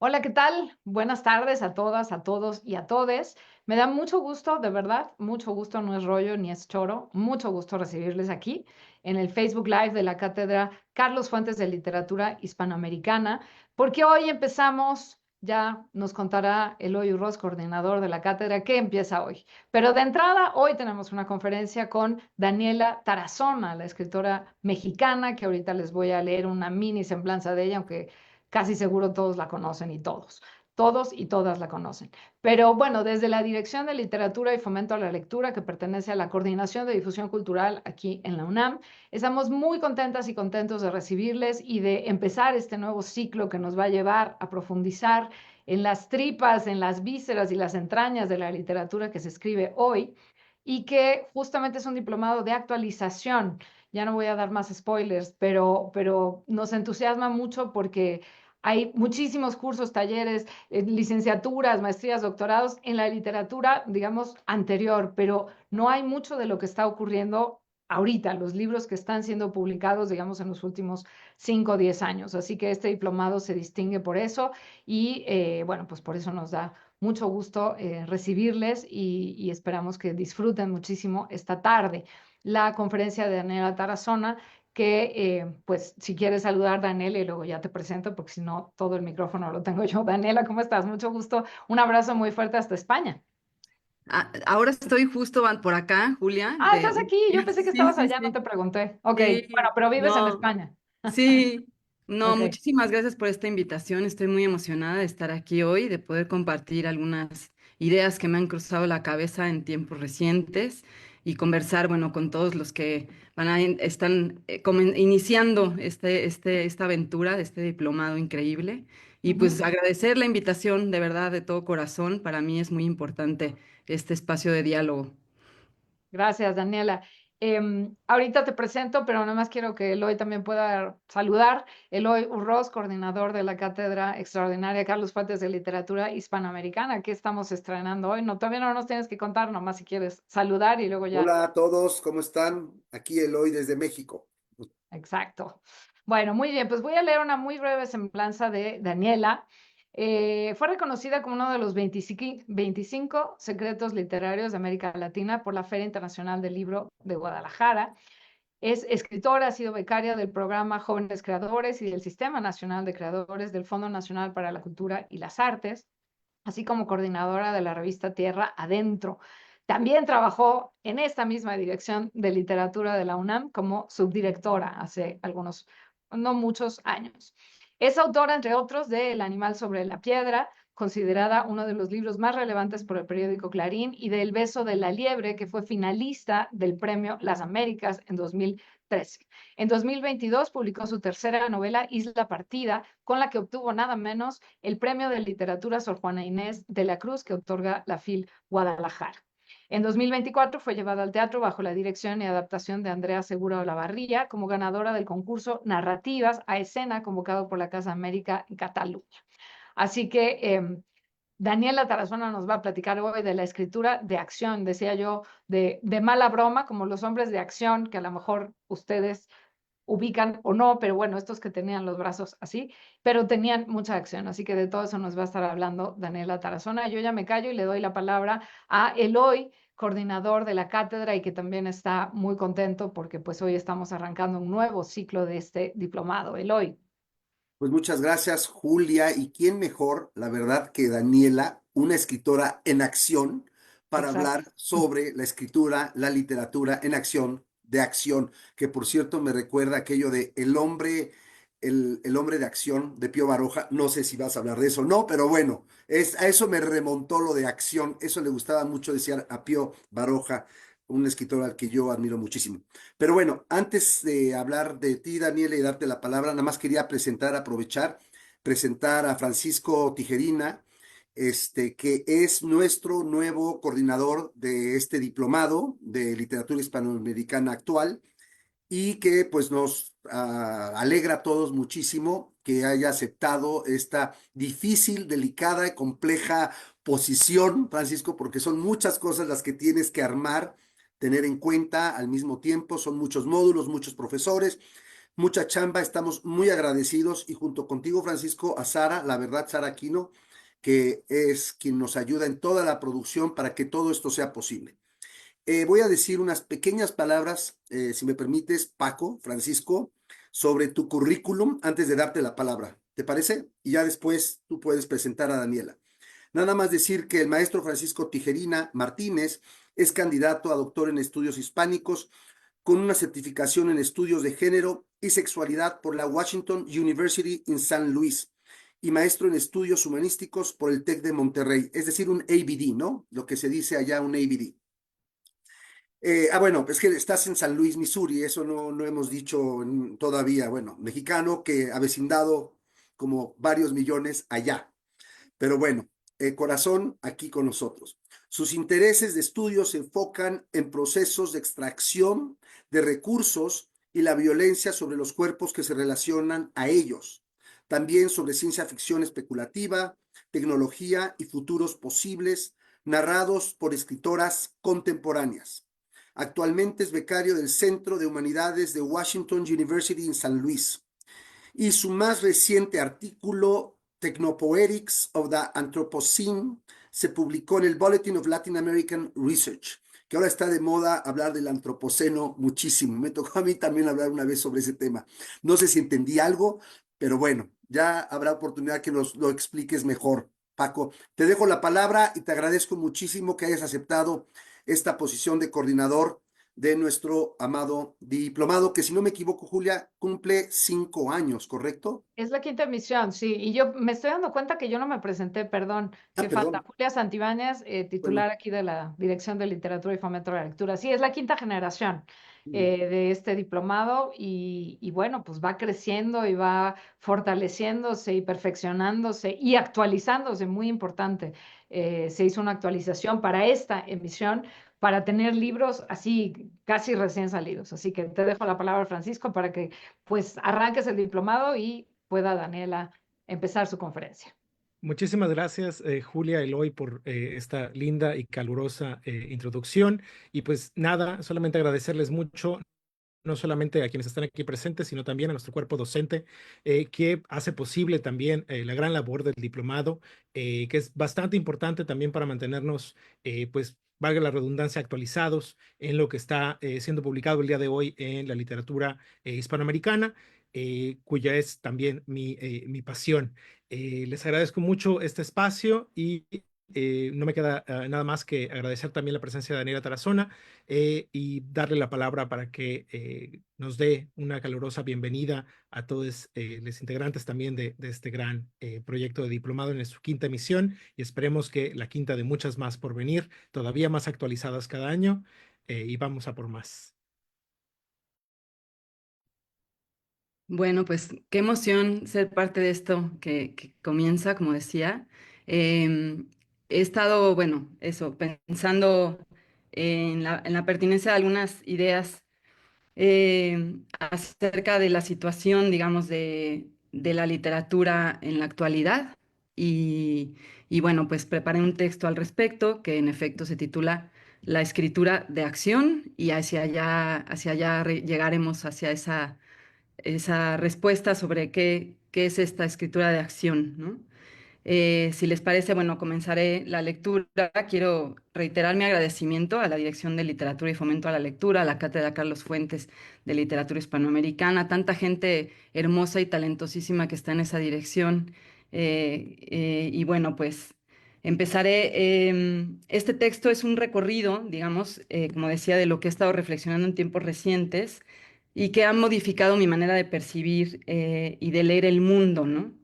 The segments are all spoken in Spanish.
Hola, ¿qué tal? Buenas tardes a todas, a todos y a todes. Me da mucho gusto, de verdad, mucho gusto, no es rollo ni es choro, mucho gusto recibirles aquí en el Facebook Live de la Cátedra Carlos Fuentes de Literatura Hispanoamericana, porque hoy empezamos, ya nos contará Eloy Urroz, coordinador de la cátedra, qué empieza hoy. Pero de entrada, hoy tenemos una conferencia con Daniela Tarazona, la escritora mexicana, que ahorita les voy a leer una mini semblanza de ella, aunque casi seguro todos la conocen y todos y todas la conocen. Pero bueno, desde la Dirección de Literatura y Fomento a la Lectura, que pertenece a la Coordinación de Difusión Cultural aquí en la UNAM, estamos muy contentas y contentos de recibirles y de empezar este nuevo ciclo que nos va a llevar a profundizar en las tripas, en las vísceras y las entrañas de la literatura que se escribe hoy y que justamente es un diplomado de actualización. Ya no voy a dar más spoilers, pero nos entusiasma mucho porque hay muchísimos cursos, talleres, licenciaturas, maestrías, doctorados en la literatura, digamos, anterior, pero no hay mucho de lo que está ocurriendo ahorita, los libros que están siendo publicados, digamos, en los últimos 5 o 10 años. Así que este diplomado se distingue por eso y, bueno, pues por eso nos da mucho gusto recibirles y esperamos que disfruten muchísimo esta tarde la conferencia de Daniela Tarazona que pues si quieres saludar, Daniela, y luego ya te presento, porque si no, todo el micrófono lo tengo yo. Daniela, ¿cómo estás? Mucho gusto. Un abrazo muy fuerte hasta España. Ahora estoy justo por acá, Julia. Ah, estás aquí. Yo pensé que Sí, estabas sí, allá, no te sí. pregunté. Ok, bueno, Sí, pero vives en no, España. sí, no, Ok. muchísimas gracias por esta invitación. Estoy muy emocionada de estar aquí hoy, de poder compartir algunas ideas que me han cruzado la cabeza en tiempos recientes y conversar, bueno, con todos los que están iniciando esta aventura de este diplomado increíble. Y pues Ujú. agradecer la invitación de verdad de todo corazón. Para mí es muy importante este espacio de diálogo. Gracias, Daniela. Ahorita te presento, pero nada más quiero que Eloy también pueda saludar. Eloy Urroz, coordinador de la Cátedra Extraordinaria Carlos Fuentes de Literatura Hispanoamericana, que estamos estrenando hoy. No, todavía no nos tienes que contar, nomás si quieres saludar y luego ya. Hola a todos, ¿cómo están? Aquí Eloy desde México. Exacto. Bueno, muy bien, pues voy a leer una muy breve semblanza de Daniela. Fue reconocida como uno de los 25 secretos literarios de América Latina por la Feria Internacional del Libro de Guadalajara. Es escritora, ha sido becaria del programa Jóvenes Creadores y del Sistema Nacional de Creadores del Fondo Nacional para la Cultura y las Artes, así como coordinadora de la revista Tierra Adentro. También trabajó en esta misma dirección de literatura de la UNAM como subdirectora hace algunos, no muchos años. Es autora, entre otros, de El animal sobre la piedra, considerada uno de los libros más relevantes por el periódico Clarín, y de El beso de la liebre, que fue finalista del premio Las Américas en 2013. En 2022 publicó su tercera novela, Isla Partida, con la que obtuvo nada menos el Premio de Literatura Sor Juana Inés de la Cruz que otorga la FIL Guadalajara. En 2024 fue llevada al teatro bajo la dirección y adaptación de Andrea Segura Olavarría como ganadora del concurso Narrativas a Escena convocado por la Casa América en Cataluña. Así que Daniela Tarazona nos va a platicar hoy de la escritura de acción, decía yo, de mala broma, como los hombres de acción, que a lo mejor ustedes ubican o no, pero bueno, estos que tenían los brazos así, pero tenían mucha acción, así que de todo eso nos va a estar hablando Daniela Tarazona. Yo ya me callo y le doy la palabra a Eloy, coordinador de la cátedra y que también está muy contento porque pues hoy estamos arrancando un nuevo ciclo de este diplomado. Eloy. Pues muchas gracias, Julia. ¿Y quién mejor, la verdad, que Daniela, una escritora en acción, para Exacto. hablar sobre la escritura, la literatura en acción, de acción, que por cierto me recuerda aquello de el hombre de acción de Pío Baroja. No sé si vas a hablar de eso o no, pero bueno, a eso me remontó lo de acción. Eso le gustaba mucho decir a Pío Baroja, un escritor al que yo admiro muchísimo. Pero bueno, antes de hablar de ti, Daniela, y darte la palabra, nada más quería presentar a Francisco Tijerina, que es nuestro nuevo coordinador de este diplomado de literatura hispanoamericana actual y que pues nos alegra a todos muchísimo que haya aceptado esta difícil, delicada y compleja posición, Francisco, porque son muchas cosas las que tienes que armar, tener en cuenta al mismo tiempo, son muchos módulos, muchos profesores, mucha chamba, estamos muy agradecidos y junto contigo, Francisco, a Sara, la verdad, Sara Aquino, que es quien nos ayuda en toda la producción para que todo esto sea posible. Voy a decir unas pequeñas palabras, si me permites, Paco, Francisco, sobre tu currículum antes de darte la palabra. ¿Te parece? Y ya después tú puedes presentar a Daniela. Nada más decir que el maestro Francisco Tijerina Martínez es candidato a doctor en estudios hispánicos con una certificación en estudios de género y sexualidad por la Washington University in San Luis y maestro en estudios humanísticos por el TEC de Monterrey, es decir, un ABD, ¿no? Lo que se dice allá un ABD. Bueno, es que estás en San Luis, Missouri, eso no hemos dicho todavía, bueno, mexicano que ha vecindado como varios millones allá. Pero bueno, corazón aquí con nosotros. Sus intereses de estudio se enfocan en procesos de extracción de recursos y la violencia sobre los cuerpos que se relacionan a ellos. También sobre ciencia ficción especulativa, tecnología y futuros posibles, narrados por escritoras contemporáneas. Actualmente es becario del Centro de Humanidades de Washington University en San Luis. Y su más reciente artículo, Technopoetics of the Anthropocene, se publicó en el Bulletin of Latin American Research, que ahora está de moda hablar del antropoceno muchísimo. Me tocó a mí también hablar una vez sobre ese tema. No sé si entendí algo, pero bueno, ya habrá oportunidad que nos lo expliques mejor. Paco, te dejo la palabra y te agradezco muchísimo que hayas aceptado esta posición de coordinador de nuestro amado diplomado, que si no me equivoco, Julia, cumple 5 años, ¿correcto? Es la quinta emisión, sí, y yo me estoy dando cuenta que yo no me presenté, perdón, Ah, que falta perdón. Julia Santibáñez, Bueno, titular aquí de la Dirección de Literatura y Fomento de la Lectura. Sí, es la quinta generación de este diplomado y bueno, pues va creciendo y va fortaleciéndose y perfeccionándose y actualizándose, muy importante. Se hizo una actualización para esta emisión para tener libros así casi recién salidos. Así que te dejo la palabra, Francisco, para que pues arranques el diplomado y pueda Daniela empezar su conferencia. Muchísimas gracias, Julia, Eloy, por esta linda y calurosa introducción. Y pues nada, solamente agradecerles mucho, no solamente a quienes están aquí presentes, sino también a nuestro cuerpo docente, que hace posible también la gran labor del diplomado, que es bastante importante también para mantenernos, pues, valga la redundancia, actualizados en lo que está siendo publicado el día de hoy en la literatura hispanoamericana, cuya es también mi pasión. Les agradezco mucho este espacio y no me queda nada más que agradecer también la presencia de Daniela Tarazona y darle la palabra para que nos dé una calurosa bienvenida a todos los integrantes también de este gran proyecto de diplomado en su quinta emisión y esperemos que la quinta de muchas más por venir, todavía más actualizadas cada año y vamos a por más. Bueno, pues qué emoción ser parte de esto que comienza, como decía. He estado, bueno, eso, pensando en la pertinencia de algunas ideas acerca de la situación, digamos, de la literatura en la actualidad. Y, y bueno, pues preparé un texto al respecto que en efecto se titula La escritura de acción y hacia allá llegaremos hacia esa respuesta sobre qué es esta escritura de acción, ¿no? Si les parece, bueno, comenzaré la lectura. Quiero reiterar mi agradecimiento a la Dirección de Literatura y Fomento a la Lectura, a la Cátedra Carlos Fuentes de Literatura Hispanoamericana, tanta gente hermosa y talentosísima que está en esa dirección. Y bueno, pues empezaré. Este texto es un recorrido, digamos, como decía, de lo que he estado reflexionando en tiempos recientes y que ha modificado mi manera de percibir y de leer el mundo, ¿no?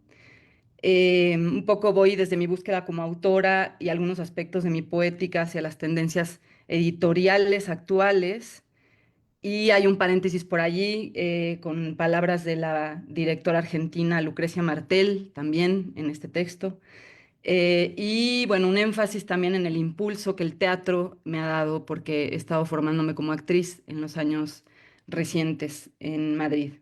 Un poco voy desde mi búsqueda como autora y algunos aspectos de mi poética hacia las tendencias editoriales actuales. Y hay un paréntesis por allí con palabras de la directora argentina Lucrecia Martel, también en este texto. Y bueno, un énfasis también en el impulso que el teatro me ha dado porque he estado formándome como actriz en los años recientes en Madrid.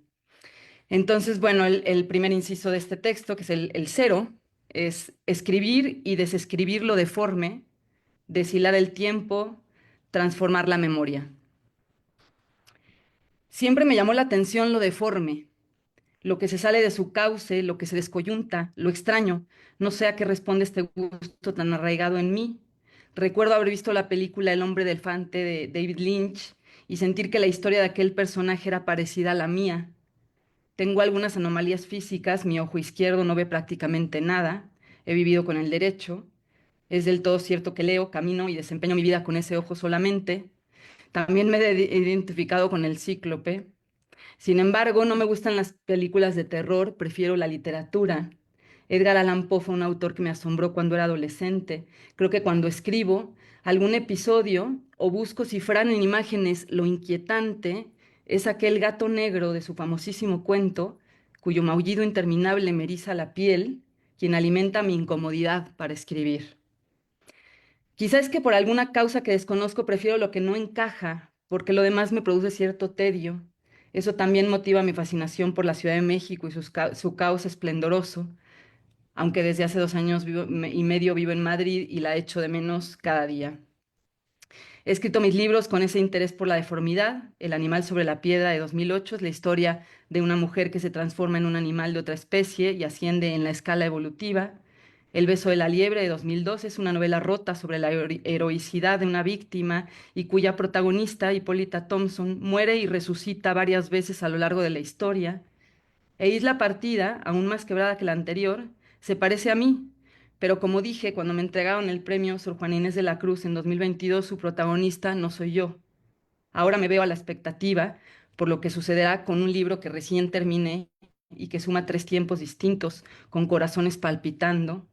Entonces, bueno, el primer inciso de este texto, que es el cero, es escribir y desescribir lo deforme, deshilar el tiempo, transformar la memoria. Siempre me llamó la atención lo deforme, lo que se sale de su cauce, lo que se descoyunta, lo extraño. No sé a qué responde este gusto tan arraigado en mí. Recuerdo haber visto la película El hombre del elefante de David Lynch y sentir que la historia de aquel personaje era parecida a la mía. Tengo algunas anomalías físicas, mi ojo izquierdo no ve prácticamente nada, he vivido con el derecho, es del todo cierto que leo, camino y desempeño mi vida con ese ojo solamente. También me he identificado con el cíclope. Sin embargo, no me gustan las películas de terror, prefiero la literatura. Edgar Allan Poe fue un autor que me asombró cuando era adolescente. Creo que cuando escribo algún episodio o busco cifrar en imágenes lo inquietante, es aquel gato negro de su famosísimo cuento, cuyo maullido interminable me eriza la piel, quien alimenta mi incomodidad para escribir. Quizás es que por alguna causa que desconozco prefiero lo que no encaja, porque lo demás me produce cierto tedio. Eso también motiva mi fascinación por la Ciudad de México y su caos esplendoroso, aunque desde hace 2 años y medio vivo en Madrid y la echo de menos cada día. He escrito mis libros con ese interés por la deformidad. El animal sobre la piedra de 2008 es la historia de una mujer que se transforma en un animal de otra especie y asciende en la escala evolutiva. El beso de la liebre de 2012 es una novela rota sobre la heroicidad de una víctima y cuya protagonista, Hippolyta Thompson, muere y resucita varias veces a lo largo de la historia. E Isla Partida, aún más quebrada que la anterior, se parece a mí, pero como dije cuando me entregaron el premio Sor Juana Inés de la Cruz en 2022, su protagonista no soy yo. Ahora me veo a la expectativa por lo que sucederá con un libro que recién terminé y que suma 3 tiempos distintos, con corazones palpitando.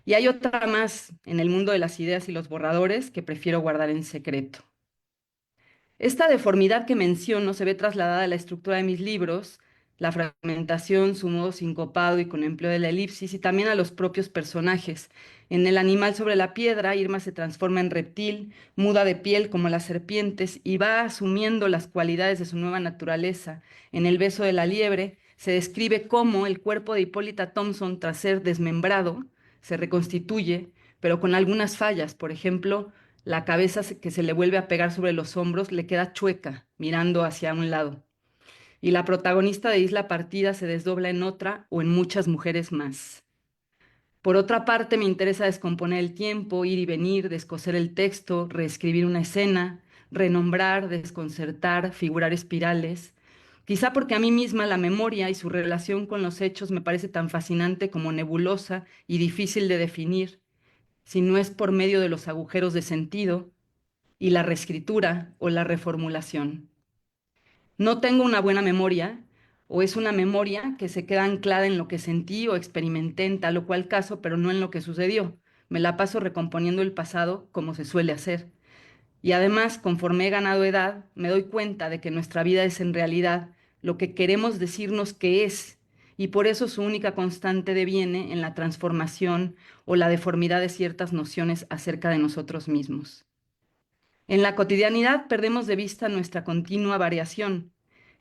Y hay otra más en el mundo de las ideas y los borradores que prefiero guardar en secreto. Esta deformidad que menciono se ve trasladada a la estructura de mis libros, la fragmentación, su modo sincopado y con empleo de la elipsis, y también a los propios personajes. En El animal sobre la piedra, Irma se transforma en reptil, muda de piel como las serpientes y va asumiendo las cualidades de su nueva naturaleza. En El beso de la liebre, se describe cómo el cuerpo de Hipólita Thompson, tras ser desmembrado, se reconstituye, pero con algunas fallas. Por ejemplo, la cabeza que se le vuelve a pegar sobre los hombros le queda chueca, mirando hacia un lado. Y la protagonista de Isla Partida se desdobla en otra o en muchas mujeres más. Por otra parte, me interesa descomponer el tiempo, ir y venir, descoser el texto, reescribir una escena, renombrar, desconcertar, figurar espirales. Quizá porque a mí misma la memoria y su relación con los hechos me parece tan fascinante como nebulosa y difícil de definir, si no es por medio de los agujeros de sentido y la reescritura o la reformulación. No tengo una buena memoria, o es una memoria que se queda anclada en lo que sentí o experimenté en tal o cual caso, pero no en lo que sucedió. Me la paso recomponiendo el pasado como se suele hacer. Y además, conforme he ganado edad, me doy cuenta de que nuestra vida es en realidad lo que queremos decirnos que es, y por eso su única constante deviene en la transformación o la deformidad de ciertas nociones acerca de nosotros mismos. En la cotidianidad perdemos de vista nuestra continua variación.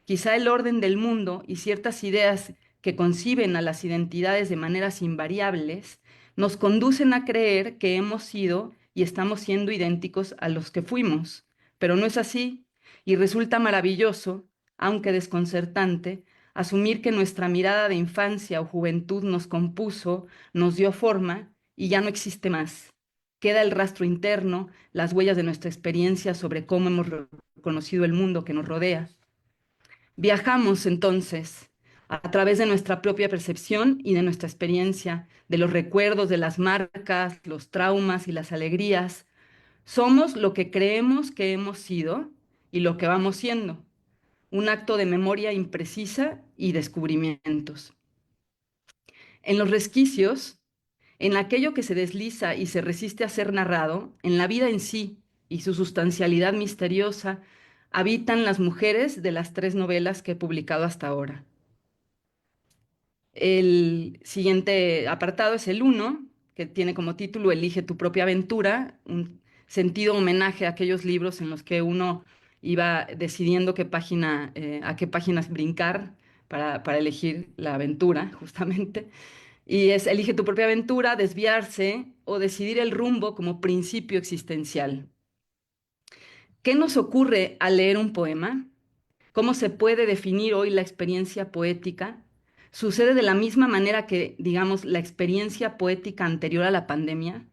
Quizá el orden del mundo y ciertas ideas que conciben a las identidades de maneras invariables nos conducen a creer que hemos sido y estamos siendo idénticos a los que fuimos. Pero no es así y resulta maravilloso, aunque desconcertante, asumir que nuestra mirada de infancia o juventud nos compuso, nos dio forma y ya no existe más. Queda el rastro interno, las huellas de nuestra experiencia sobre cómo hemos reconocido el mundo que nos rodea. Viajamos entonces a través de nuestra propia percepción y de nuestra experiencia, de los recuerdos, de las marcas, los traumas y las alegrías. Somos lo que creemos que hemos sido y lo que vamos siendo. Un acto de memoria imprecisa y descubrimientos. En los resquicios, en aquello que se desliza y se resiste a ser narrado, en la vida en sí y su sustancialidad misteriosa, habitan las mujeres de las 3 novelas que he publicado hasta ahora. El siguiente apartado es el 1, que tiene como título Elige tu propia aventura, un sentido homenaje a aquellos libros en los que uno iba decidiendo a qué páginas brincar para elegir la aventura, justamente. Y es elige tu propia aventura, desviarse o decidir el rumbo como principio existencial. ¿Qué nos ocurre al leer un poema? ¿Cómo se puede definir hoy la experiencia poética? ¿Sucede de la misma manera que, digamos, la experiencia poética anterior a la pandemia?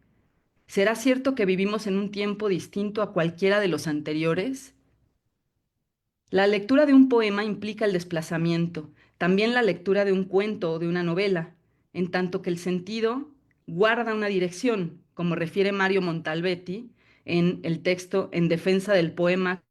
¿Será cierto que vivimos en un tiempo distinto a cualquiera de los anteriores? La lectura de un poema implica el desplazamiento, también la lectura de un cuento o de una novela, en tanto que el sentido guarda una dirección, como refiere Mario Montalbetti en el texto En defensa del poema.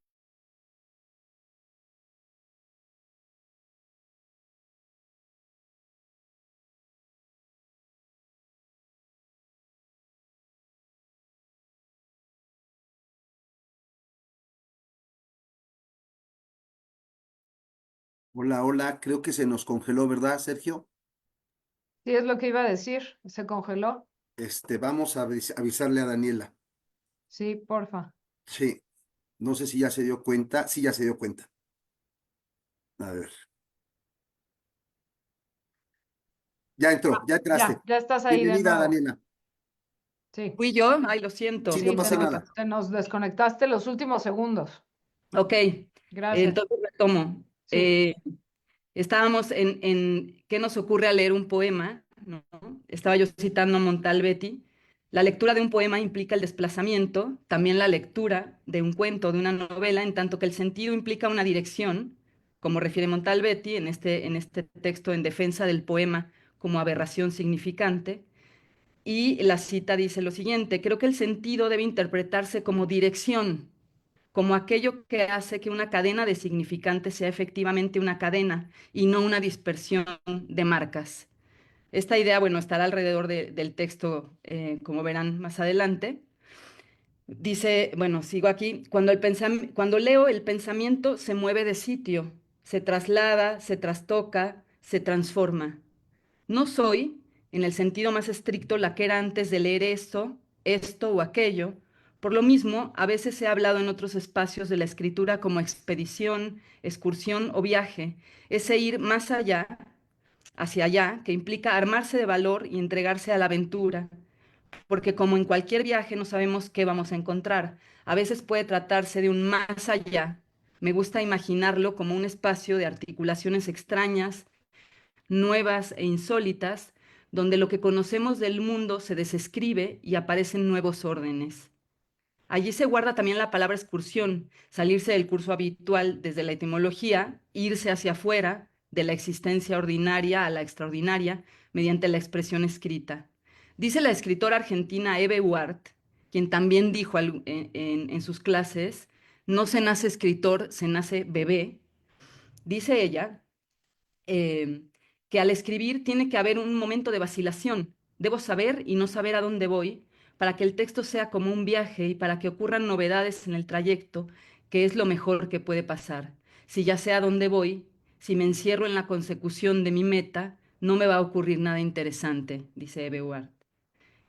Hola, hola, creo que se nos congeló, ¿verdad, Sergio? Sí, es lo que iba a decir, se congeló. Vamos a avisarle a Daniela. Sí, porfa. Sí, no sé si ya se dio cuenta. Sí, ya se dio cuenta. A ver, ya entró, ya entraste. Ya estás ahí de Bienvenida, nuevo. Daniela. Sí, ¿Fui yo? Ay, lo Sí, siento. no sí, pasa nada. te nos desconectaste los últimos segundos. Ok, Gracias. entonces retomo. Sí. Estábamos en qué nos ocurre al leer un poema, ¿no? Estaba yo citando a Montalbetti. La lectura de un poema implica el desplazamiento, también la lectura de un cuento, de una novela, en tanto que el sentido implica una dirección, como refiere Montalbetti en este texto en defensa del poema como aberración significante. Y la cita dice lo siguiente: creo que el sentido debe interpretarse como dirección, como aquello que hace que una cadena de significantes sea efectivamente una cadena y no una dispersión de marcas. Esta idea, bueno, estará alrededor del texto, como verán más adelante. Dice, bueno, sigo aquí, cuando leo el pensamiento se mueve de sitio, se traslada, se trastoca, se transforma. No soy, en el sentido más estricto, la que era antes de leer esto o aquello. Por lo mismo, a veces he hablado en otros espacios de la escritura como expedición, excursión o viaje, ese ir más allá, hacia allá, que implica armarse de valor y entregarse a la aventura, porque como en cualquier viaje no sabemos qué vamos a encontrar. A veces puede tratarse de un más allá. Me gusta imaginarlo como un espacio de articulaciones extrañas, nuevas e insólitas, donde lo que conocemos del mundo se desescribe y aparecen nuevos órdenes. Allí se guarda también la palabra excursión, salirse del curso habitual desde la etimología, irse hacia afuera, de la existencia ordinaria a la extraordinaria, mediante la expresión escrita. Dice la escritora argentina Eve Uart, quien también dijo en sus clases, no se nace escritor, se nace bebé. Dice ella eh, que al escribir tiene que haber un momento de vacilación. Debo saber y no saber a dónde voy para que el texto sea como un viaje y para que ocurran novedades en el trayecto, que es lo mejor que puede pasar. Si ya sé a dónde voy, si me encierro en la consecución de mi meta, no me va a ocurrir nada interesante, dice Ebeuart.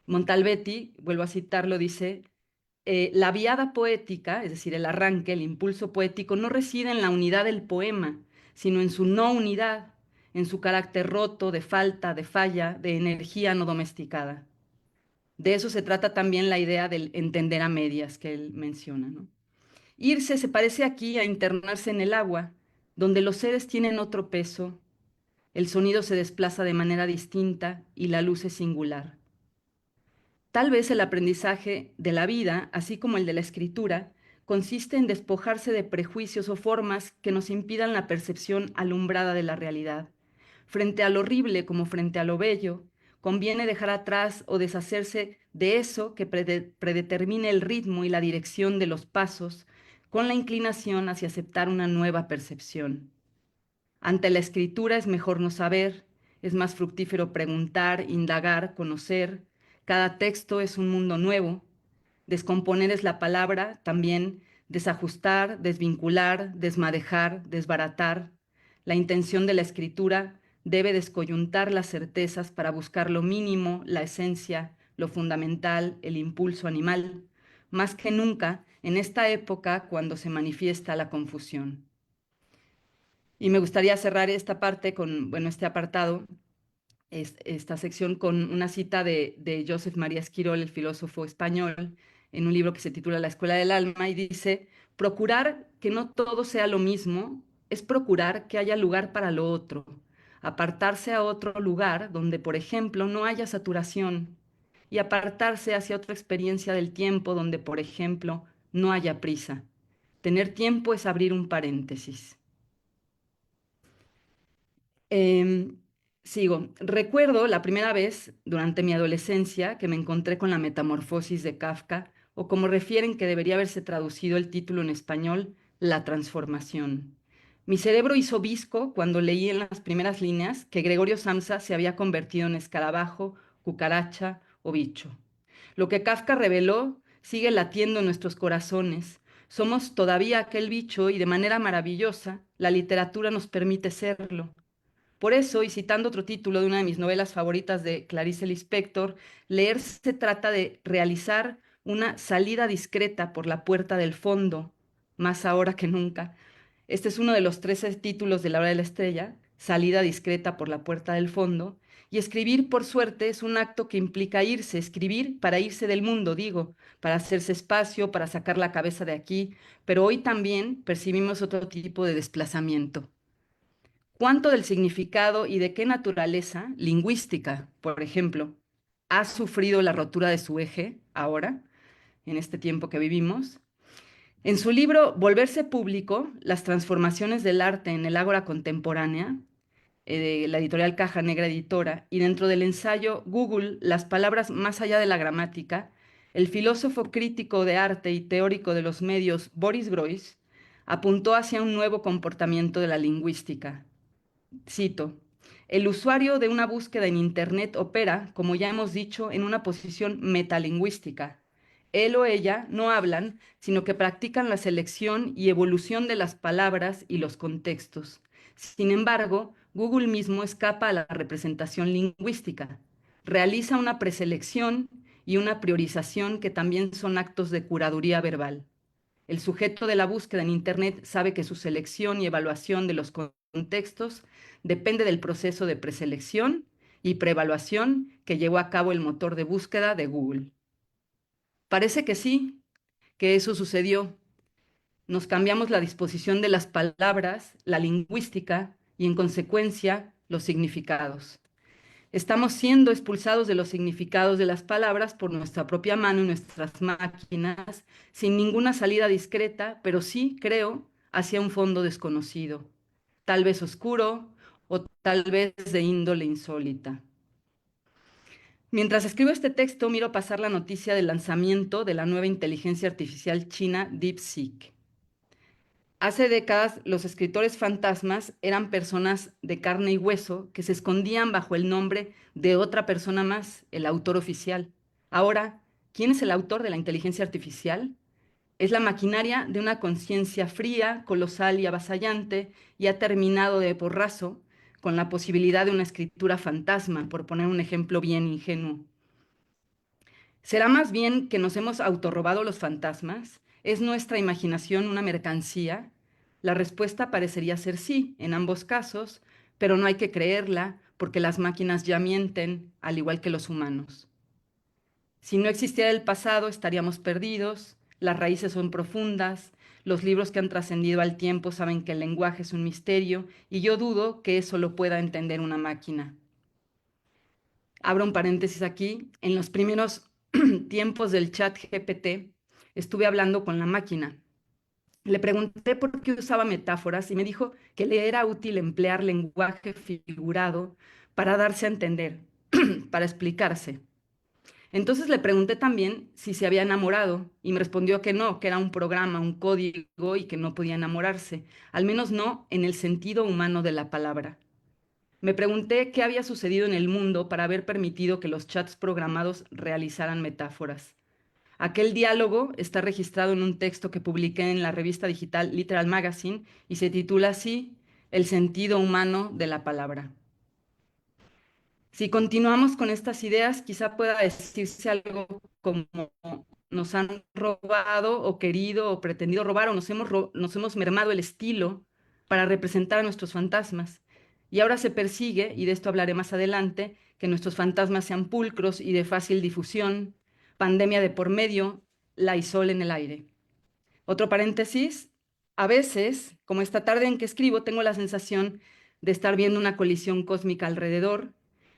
Montalbetti, vuelvo a citarlo, dice, la viada poética, es decir, el arranque, el impulso poético, no reside en la unidad del poema, sino en su no unidad, en su carácter roto, de falta, de falla, de energía no domesticada. De eso se trata también la idea del entender a medias que él menciona, ¿no? Irse se parece aquí a internarse en el agua, donde los seres tienen otro peso, el sonido se desplaza de manera distinta y la luz es singular. Tal vez el aprendizaje de la vida, así como el de la escritura, consiste en despojarse de prejuicios o formas que nos impidan la percepción alumbrada de la realidad. Frente a lo horrible como frente a lo bello, conviene dejar atrás o deshacerse de eso que predetermine el ritmo y la dirección de los pasos, con la inclinación hacia aceptar una nueva percepción. Ante la escritura es mejor no saber, es más fructífero preguntar, indagar, conocer. Cada texto es un mundo nuevo. Descomponer es la palabra, también desajustar, desvincular, desmadejar, desbaratar. La intención de la escritura debe descoyuntar las certezas para buscar lo mínimo, la esencia, lo fundamental, el impulso animal, más que nunca en esta época cuando se manifiesta la confusión. Y me gustaría cerrar esta parte con, bueno, este apartado, esta sección con una cita de Josep María Esquirol, el filósofo español, en un libro que se titula La Escuela del Alma, y dice, procurar que no todo sea lo mismo es procurar que haya lugar para lo otro, apartarse a otro lugar donde, por ejemplo, no haya saturación, y apartarse hacia otra experiencia del tiempo donde, por ejemplo, no haya prisa. Tener tiempo es abrir un paréntesis. Em, Sigo. Recuerdo la primera vez durante mi adolescencia que me encontré con la Metamorfosis de Kafka, o como refieren que debería haberse traducido el título en español, La Transformación. Mi cerebro hizo visco cuando leí en las primeras líneas que Gregorio Samsa se había convertido en escarabajo, cucaracha o bicho. Lo que Kafka reveló sigue latiendo en nuestros corazones. Somos todavía aquel bicho y de manera maravillosa la literatura nos permite serlo. Por eso, y citando otro título de una de mis novelas favoritas de Clarice Lispector, leer se trata de realizar una salida discreta por la puerta del fondo, más ahora que nunca. Este es uno de los 13 títulos de La Hora de la Estrella, salida discreta por la puerta del fondo, y escribir, por suerte, es un acto que implica irse, escribir para irse del mundo, digo, para hacerse espacio, para sacar la cabeza de aquí, pero hoy también percibimos otro tipo de desplazamiento. ¿Cuánto del significado y de qué naturaleza lingüística, por ejemplo, ha sufrido la rotura de su eje ahora, en este tiempo que vivimos? En su libro Volverse público, las transformaciones del arte en el ágora contemporánea, de la editorial Caja Negra Editora, y dentro del ensayo Google, las palabras más allá de la gramática, el filósofo crítico de arte y teórico de los medios Boris Groys apuntó hacia un nuevo comportamiento de la lingüística. Cito, el usuario de una búsqueda en Internet opera, como ya hemos dicho, en una posición metalingüística. Él o ella no hablan, sino que practican la selección y evolución de las palabras y los contextos. Sin embargo, Google mismo escapa a la representación lingüística. Realiza una preselección y una priorización que también son actos de curaduría verbal. El sujeto de la búsqueda en Internet sabe que su selección y evaluación de los contextos depende del proceso de preselección y preevaluación que llevó a cabo el motor de búsqueda de Google. Parece que sí, que eso sucedió. Nos cambiamos la disposición de las palabras, la lingüística y, en consecuencia, los significados. Estamos siendo expulsados de los significados de las palabras por nuestra propia mano y nuestras máquinas, sin ninguna salida discreta, pero sí, creo, hacia un fondo desconocido, tal vez oscuro o tal vez de índole insólita. Mientras escribo este texto, miro pasar la noticia del lanzamiento de la nueva inteligencia artificial china DeepSeek. Hace décadas, los escritores fantasmas eran personas de carne y hueso que se escondían bajo el nombre de otra persona más, el autor oficial. Ahora, ¿quién es el autor de la inteligencia artificial? Es la maquinaria de una conciencia fría, colosal y avasallante, y ha terminado de porrazo con la posibilidad de una escritura fantasma, por poner un ejemplo bien ingenuo. ¿Será más bien que nos hemos autorrobado los fantasmas? ¿Es nuestra imaginación una mercancía? La respuesta parecería ser sí, en ambos casos, pero no hay que creerla porque las máquinas ya mienten, al igual que los humanos. Si no existiera el pasado, estaríamos perdidos, las raíces son profundas, los libros que han trascendido al tiempo saben que el lenguaje es un misterio y yo dudo que eso lo pueda entender una máquina. Abro un paréntesis aquí, en los primeros tiempos del chat GPT, estuve hablando con la máquina. Le pregunté por qué usaba metáforas y me dijo que le era útil emplear lenguaje figurado para darse a entender, para explicarse. Entonces le pregunté también si se había enamorado y me respondió que no, que era un programa, un código y que no podía enamorarse, al menos no en el sentido humano de la palabra. Me pregunté qué había sucedido en el mundo para haber permitido que los chats programados realizaran metáforas. Aquel diálogo está registrado en un texto que publiqué en la revista digital Literal Magazine y se titula así, El sentido humano de la palabra. Si continuamos con estas ideas, quizá pueda decirse algo como nos han robado o querido o pretendido robar o nos hemos mermado el estilo para representar a nuestros fantasmas. Y ahora se persigue, y de esto hablaré más adelante, que nuestros fantasmas sean pulcros y de fácil difusión, pandemia de por medio, Lysol en el aire. Otro paréntesis, A veces, como esta tarde en que escribo, tengo la sensación de estar viendo una colisión cósmica alrededor.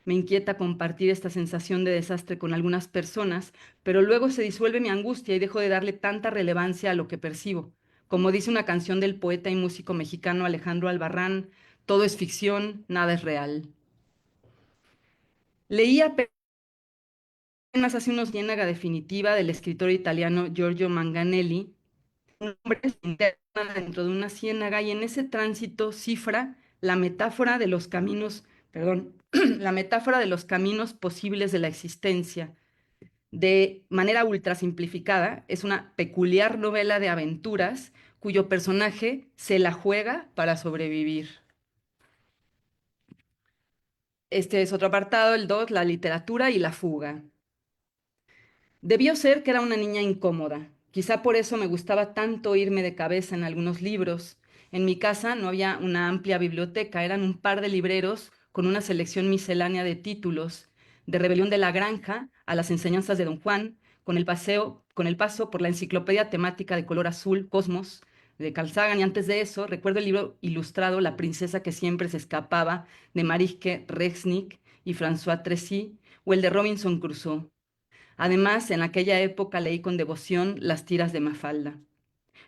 Me inquieta compartir esta sensación de desastre con algunas personas, pero luego se disuelve mi angustia y dejo de darle tanta relevancia a lo que percibo. Como dice una canción del poeta y músico mexicano Alejandro Albarrán, todo es ficción, nada es real. Leí apenas hace unos Ciénaga definitiva del escritor italiano Giorgio Manganelli. Un hombre se interna dentro de una ciénaga y en ese tránsito cifra la metáfora de los caminos, perdón, la metáfora de los caminos posibles de la existencia. De manera ultra simplificada, es una peculiar novela de aventuras cuyo personaje se la juega para sobrevivir. Este es otro apartado, el 2, la literatura y la fuga. Debió ser que era una niña incómoda. Quizá por eso me gustaba tanto irme de cabeza en algunos libros. En mi casa no había una amplia biblioteca, eran un par de libreros con una selección miscelánea de títulos, de Rebelión de la Granja a las enseñanzas de Don Juan, con el paso por la enciclopedia temática de color azul, Cosmos, de Carl Sagan, y antes de eso recuerdo el libro ilustrado La princesa que siempre se escapaba, de Mariske Resnick y François Tracy, o el de Robinson Crusoe. Además, en aquella época leí con devoción las tiras de Mafalda.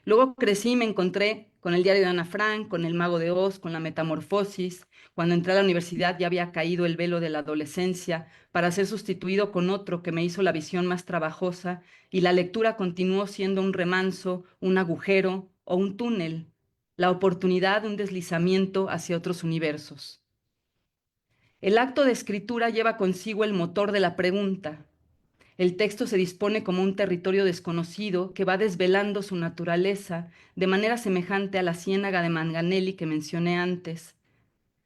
Luego crecí y me encontré con el diario de Ana Frank, con El Mago de Oz, con La Metamorfosis. Cuando entré a la universidad ya había caído el velo de la adolescencia para ser sustituido con otro que me hizo la visión más trabajosa y la lectura continuó siendo un remanso, un agujero o un túnel, la oportunidad de un deslizamiento hacia otros universos. El acto de escritura lleva consigo el motor de la pregunta. El texto se dispone como un territorio desconocido que va desvelando su naturaleza de manera semejante a la ciénaga de Manganelli que mencioné antes.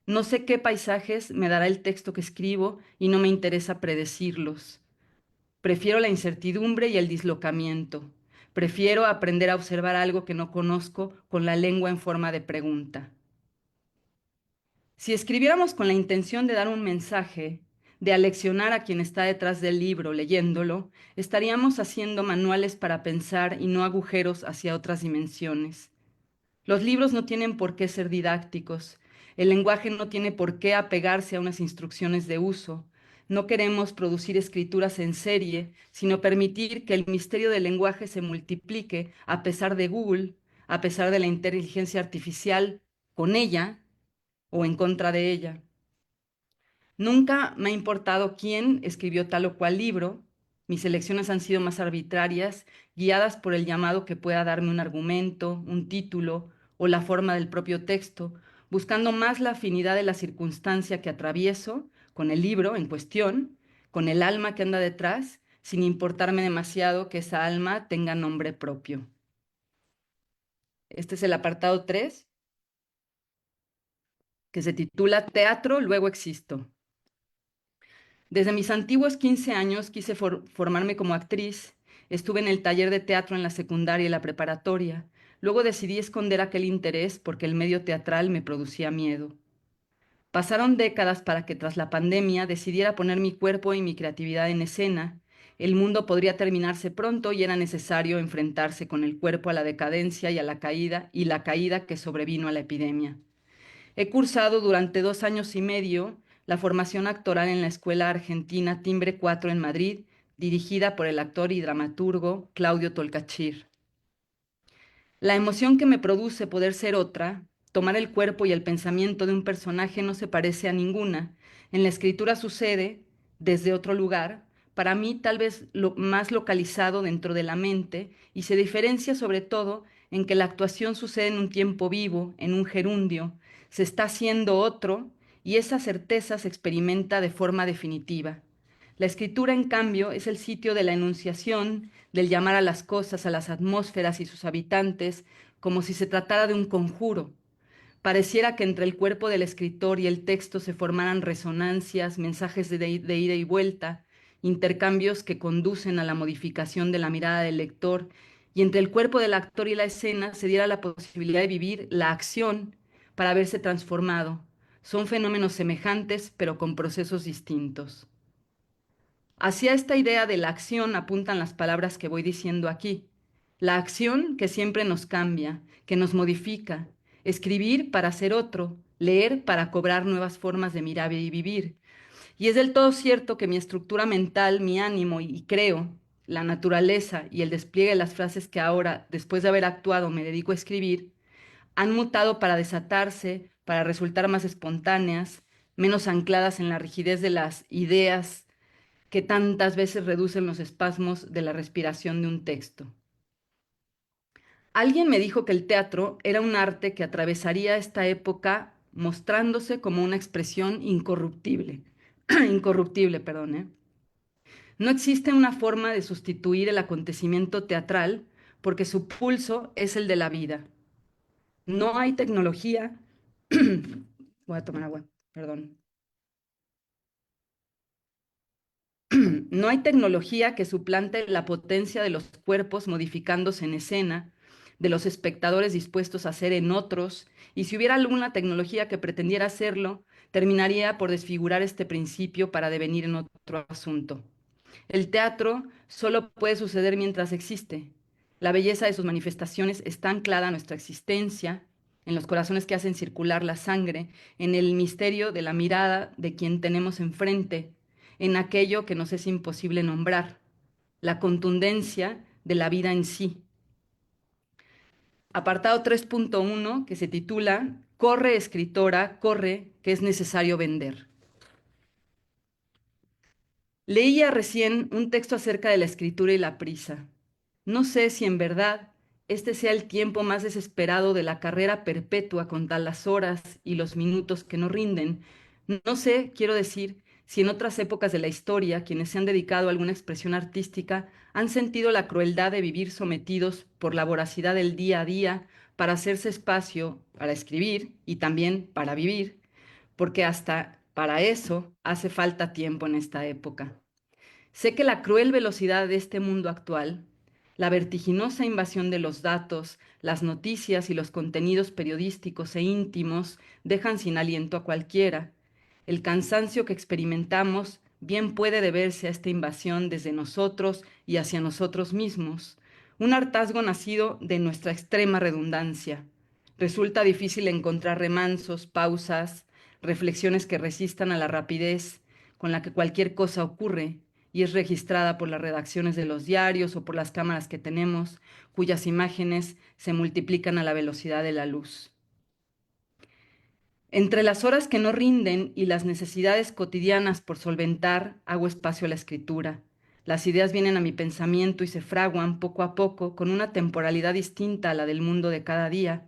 No sé qué paisajes me dará el texto que escribo y no me interesa predecirlos. Prefiero la incertidumbre y el dislocamiento. Prefiero aprender a observar algo que no conozco con la lengua en forma de pregunta. Si escribiéramos con la intención de dar un mensaje, de aleccionar a quien está detrás del libro leyéndolo, estaríamos haciendo manuales para pensar y no agujeros hacia otras dimensiones. Los libros no tienen por qué ser didácticos. El lenguaje no tiene por qué apegarse a unas instrucciones de uso. No queremos producir escrituras en serie, sino permitir que el misterio del lenguaje se multiplique a pesar de Google, a pesar de la inteligencia artificial, con ella o en contra de ella. Nunca me ha importado quién escribió tal o cual libro. Mis elecciones han sido más arbitrarias, guiadas por el llamado que pueda darme un argumento, un título o la forma del propio texto, buscando más la afinidad de la circunstancia que atravieso con el libro en cuestión, con el alma que anda detrás, sin importarme demasiado que esa alma tenga nombre propio. Este es el apartado 3, que se titula Teatro, luego existo. Desde mis antiguos 15 años quise formarme como actriz. Estuve en el taller de teatro en la secundaria y la preparatoria. Luego decidí esconder aquel interés porque el medio teatral me producía miedo. Pasaron décadas para que tras la pandemia decidiera poner mi cuerpo y mi creatividad en escena. El mundo podría terminarse pronto y era necesario enfrentarse con el cuerpo a la decadencia y a la caída que sobrevino a la epidemia. He cursado durante 2 años y medio la formación actoral en la Escuela Argentina Timbre 4 en Madrid, dirigida por el actor y dramaturgo Claudio Tolcachir. La emoción que me produce poder ser otra, tomar el cuerpo y el pensamiento de un personaje no se parece a ninguna. En la escritura sucede desde otro lugar, para mí tal vez lo más localizado dentro de la mente, y se diferencia sobre todo en que la actuación sucede en un tiempo vivo, en un gerundio, se está haciendo otro y esa certeza se experimenta de forma definitiva. La escritura, en cambio, es el sitio de la enunciación, del llamar a las cosas, a las atmósferas y sus habitantes, como si se tratara de un conjuro. Pareciera que entre el cuerpo del escritor y el texto se formaran resonancias, mensajes de ida y vuelta, intercambios que conducen a la modificación de la mirada del lector, y entre el cuerpo del actor y la escena se diera la posibilidad de vivir la acción para verse transformado. Son fenómenos semejantes, pero con procesos distintos. Hacia esta idea de la acción apuntan las palabras que voy diciendo aquí. La acción que siempre nos cambia, que nos modifica. Escribir para ser otro, leer para cobrar nuevas formas de mirar y vivir. Y es del todo cierto que mi estructura mental, mi ánimo y creo, la naturaleza y el despliegue de las frases que ahora, después de haber actuado, me dedico a escribir, han mutado para desatarse, para resultar más espontáneas, menos ancladas en la rigidez de las ideas que tantas veces reducen los espasmos de la respiración de un texto. Alguien me dijo que el teatro era un arte que atravesaría esta época mostrándose como una expresión incorruptible, incorruptible, perdón, ¿eh? No existe una forma de sustituir el acontecimiento teatral porque su pulso es el de la vida. No hay tecnología. Voy a tomar agua, perdón. No hay tecnología que suplante la potencia de los cuerpos modificándose en escena, de los espectadores dispuestos a hacer en otros, y si hubiera alguna tecnología que pretendiera hacerlo, terminaría por desfigurar este principio para devenir en otro asunto. El teatro solo puede suceder mientras existe. La belleza de sus manifestaciones está anclada a nuestra existencia, en los corazones que hacen circular la sangre, en el misterio de la mirada de quien tenemos enfrente, en aquello que nos es imposible nombrar, la contundencia de la vida en sí. Apartado 3.1 que se titula Corre, escritora, corre, que es necesario vender. Leía recién un texto acerca de la escritura y la prisa. No sé si en verdad este sea el tiempo más desesperado de la carrera perpetua con tal las horas y los minutos que no rinden. No sé, quiero decir, si en otras épocas de la historia quienes se han dedicado a alguna expresión artística han sentido la crueldad de vivir sometidos por la voracidad del día a día para hacerse espacio para escribir y también para vivir, porque hasta para eso hace falta tiempo en esta época. Sé que la cruel velocidad de este mundo actual, la vertiginosa invasión de los datos, las noticias y los contenidos periodísticos e íntimos dejan sin aliento a cualquiera. El cansancio que experimentamos bien puede deberse a esta invasión desde nosotros y hacia nosotros mismos, un hartazgo nacido de nuestra extrema redundancia. Resulta difícil encontrar remansos, pausas, reflexiones que resistan a la rapidez con la que cualquier cosa ocurre y es registrada por las redacciones de los diarios o por las cámaras que tenemos, cuyas imágenes se multiplican a la velocidad de la luz. Entre las horas que no rinden y las necesidades cotidianas por solventar, hago espacio a la escritura. Las ideas vienen a mi pensamiento y se fraguan poco a poco con una temporalidad distinta a la del mundo de cada día.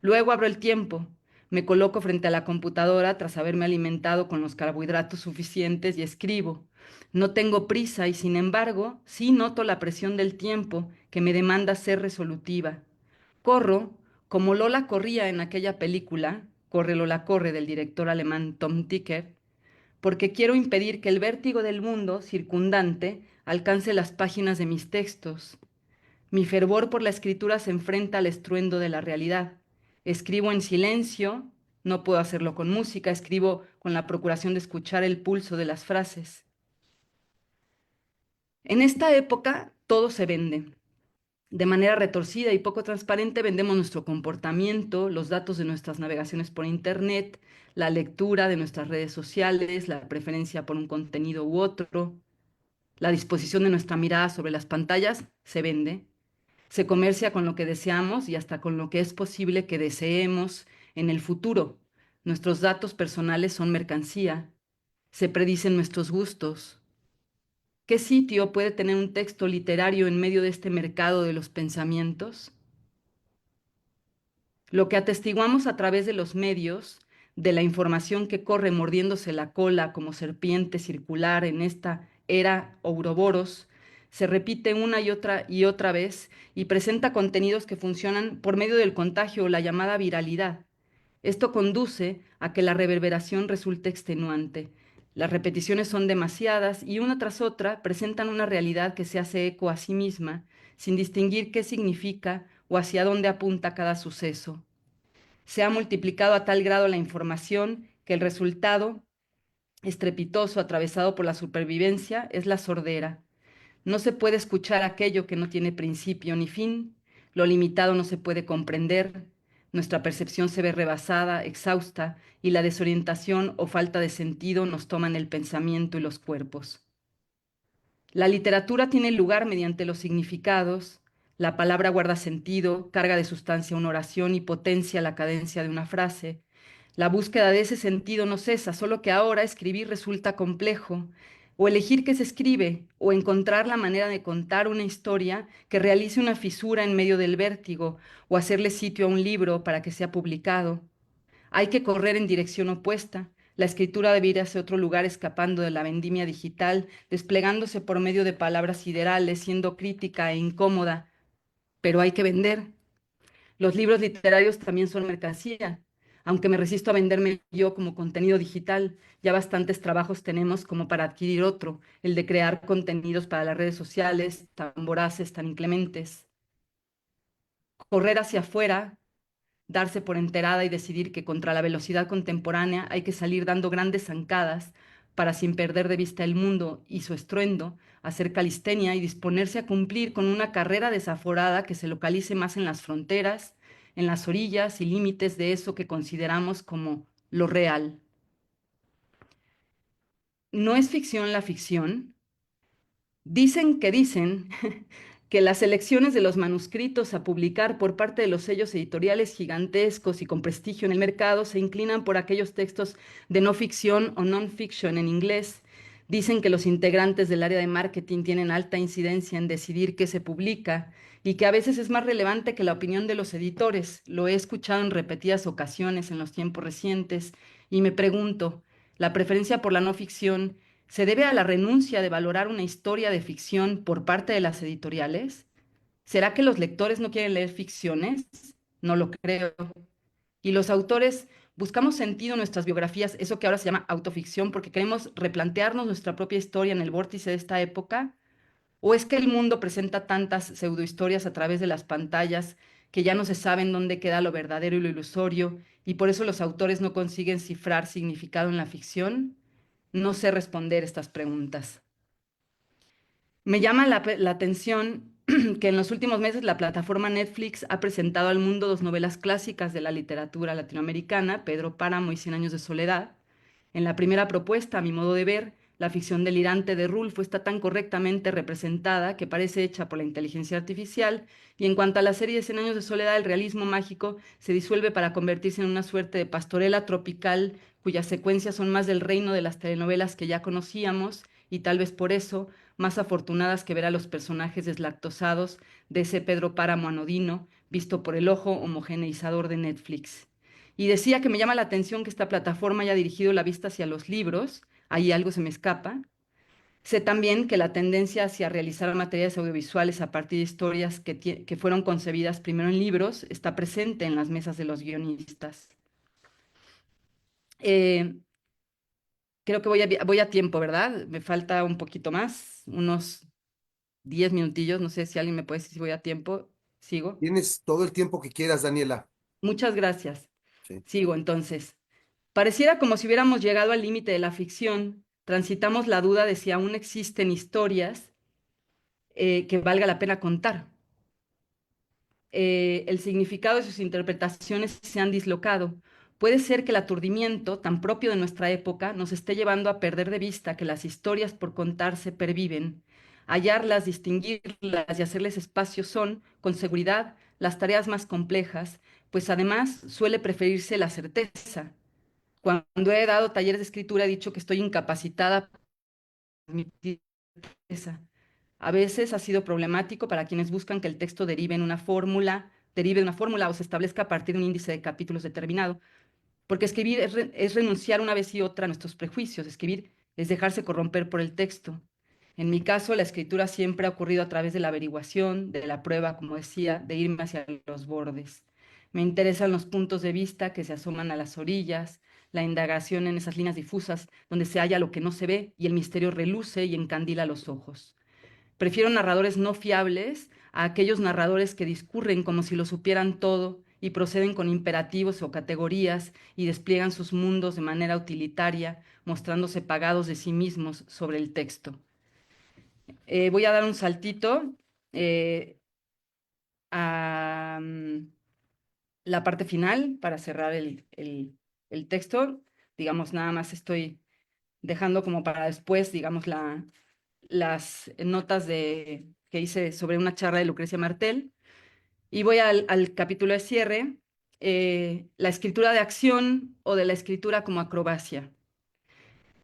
Luego abro el tiempo, me coloco frente a la computadora tras haberme alimentado con los carbohidratos suficientes y escribo. No tengo prisa y sin embargo sí noto la presión del tiempo que me demanda ser resolutiva. Corro, como Lola corría en aquella película, Corre Lola corre del director alemán Tom Tykwer, porque quiero impedir que el vértigo del mundo circundante alcance las páginas de mis textos. Mi fervor por la escritura se enfrenta al estruendo de la realidad. Escribo en silencio, no puedo hacerlo con música, escribo con la procuración de escuchar el pulso de las frases. En esta época todo se vende. De manera retorcida y poco transparente vendemos nuestro comportamiento, los datos de nuestras navegaciones por Internet, la lectura de nuestras redes sociales, la preferencia por un contenido u otro, la disposición de nuestra mirada sobre las pantallas se vende. Se comercia con lo que deseamos y hasta con lo que es posible que deseemos en el futuro. Nuestros datos personales son mercancía. Se predicen nuestros gustos. ¿Qué sitio puede tener un texto literario en medio de este mercado de los pensamientos? Lo que atestiguamos a través de los medios, de la información que corre mordiéndose la cola como serpiente circular en esta era Ouroboros, se repite una y otra vez y presenta contenidos que funcionan por medio del contagio o la llamada viralidad. Esto conduce a que la reverberación resulte extenuante. Las repeticiones son demasiadas y una tras otra presentan una realidad que se hace eco a sí misma, sin distinguir qué significa o hacia dónde apunta cada suceso. Se ha multiplicado a tal grado la información que el resultado estrepitoso atravesado por la supervivencia es la sordera. No se puede escuchar aquello que no tiene principio ni fin, lo limitado no se puede comprender, nuestra percepción se ve rebasada, exhausta, y la desorientación o falta de sentido nos toman el pensamiento y los cuerpos. La literatura tiene lugar mediante los significados, la palabra guarda sentido, carga de sustancia una oración y potencia la cadencia de una frase. La búsqueda de ese sentido no cesa, solo que ahora escribir resulta complejo, o elegir qué se escribe, o encontrar la manera de contar una historia que realice una fisura en medio del vértigo, o hacerle sitio a un libro para que sea publicado. Hay que correr en dirección opuesta. La escritura debe ir hacia otro lugar escapando de la vendimia digital, desplegándose por medio de palabras siderales, siendo crítica e incómoda, pero hay que vender. Los libros literarios también son mercancía, aunque me resisto a venderme yo como contenido digital. Ya bastantes trabajos tenemos como para adquirir otro, el de crear contenidos para las redes sociales, tan voraces, tan inclementes. Correr hacia afuera, darse por enterada y decidir que contra la velocidad contemporánea hay que salir dando grandes zancadas para, sin perder de vista el mundo y su estruendo, hacer calistenia y disponerse a cumplir con una carrera desaforada que se localice más en las fronteras, en las orillas y límites de eso que consideramos como lo real. No es ficción la ficción. Dicen que las selecciones de los manuscritos a publicar por parte de los sellos editoriales gigantescos y con prestigio en el mercado se inclinan por aquellos textos de no ficción o non-fiction en inglés. Dicen que los integrantes del área de marketing tienen alta incidencia en decidir qué se publica y que a veces es más relevante que la opinión de los editores. Lo he escuchado en repetidas ocasiones en los tiempos recientes y me pregunto, ¿la preferencia por la no ficción se debe a la renuncia de valorar una historia de ficción por parte de las editoriales? ¿Será que los lectores no quieren leer ficciones? No lo creo. Y los autores buscamos sentido en nuestras biografías, eso que ahora se llama autoficción, porque queremos replantearnos nuestra propia historia en el vórtice de esta época. ¿O es que el mundo presenta tantas pseudohistorias a través de las pantallas que ya no se sabe en dónde queda lo verdadero y lo ilusorio, y por eso los autores no consiguen cifrar significado en la ficción? No sé responder estas preguntas. Me llama la atención que en los últimos meses la plataforma Netflix ha presentado al mundo dos novelas clásicas de la literatura latinoamericana, Pedro Páramo y Cien años de soledad. En la primera propuesta, a mi modo de ver, la ficción delirante de Rulfo está tan correctamente representada que parece hecha por la inteligencia artificial, y en cuanto a la serie de Cien años de soledad, el realismo mágico se disuelve para convertirse en una suerte de pastorela tropical cuyas secuencias son más del reino de las telenovelas que ya conocíamos, y tal vez por eso más afortunadas que ver a los personajes deslactosados de ese Pedro Páramo anodino, visto por el ojo homogeneizador de Netflix. Y decía que me llama la atención que esta plataforma haya dirigido la vista hacia los libros, ahí algo se me escapa. Sé también que la tendencia hacia realizar materiales audiovisuales a partir de historias que fueron concebidas primero en libros está presente en las mesas de los guionistas. Eh, Creo que voy a tiempo, ¿verdad? Me falta un poquito más, unos 10 minutillos. No sé si alguien me puede decir si voy a tiempo. Sigo. Tienes todo el tiempo que quieras, Daniela. Muchas gracias. Sí. Sigo entonces. Pareciera como si hubiéramos llegado al límite de la ficción. Transitamos la duda de si aún existen historias que valga la pena contar. El significado de sus interpretaciones se han dislocado. Puede ser que el aturdimiento, tan propio de nuestra época, nos esté llevando a perder de vista que las historias por contarse perviven. Hallarlas, distinguirlas y hacerles espacio son, con seguridad, las tareas más complejas, pues además suele preferirse la certeza. Cuando he dado talleres de escritura he dicho que estoy incapacitada para admitir esa. A veces ha sido problemático para quienes buscan que el texto derive de una fórmula o se establezca a partir de un índice de capítulos determinado, porque escribir es renunciar una vez y otra a nuestros prejuicios. Escribir es dejarse corromper por el texto. En mi caso, la escritura siempre ha ocurrido a través de la averiguación, de la prueba, como decía, de irme hacia los bordes. Me interesan los puntos de vista que se asoman a las orillas, la indagación en esas líneas difusas donde se halla lo que no se ve y el misterio reluce y encandila los ojos. Prefiero narradores no fiables a aquellos narradores que discurren como si lo supieran todo y proceden con imperativos o categorías y despliegan sus mundos de manera utilitaria, mostrándose pagados de sí mismos sobre el texto. Voy a dar un saltito eh, a la parte final para cerrar el texto. Digamos, nada más estoy dejando como para después, digamos, las notas que hice sobre una charla de Lucrecia Martel. Y voy al capítulo de cierre, la escritura de acción o de la escritura como acrobacia.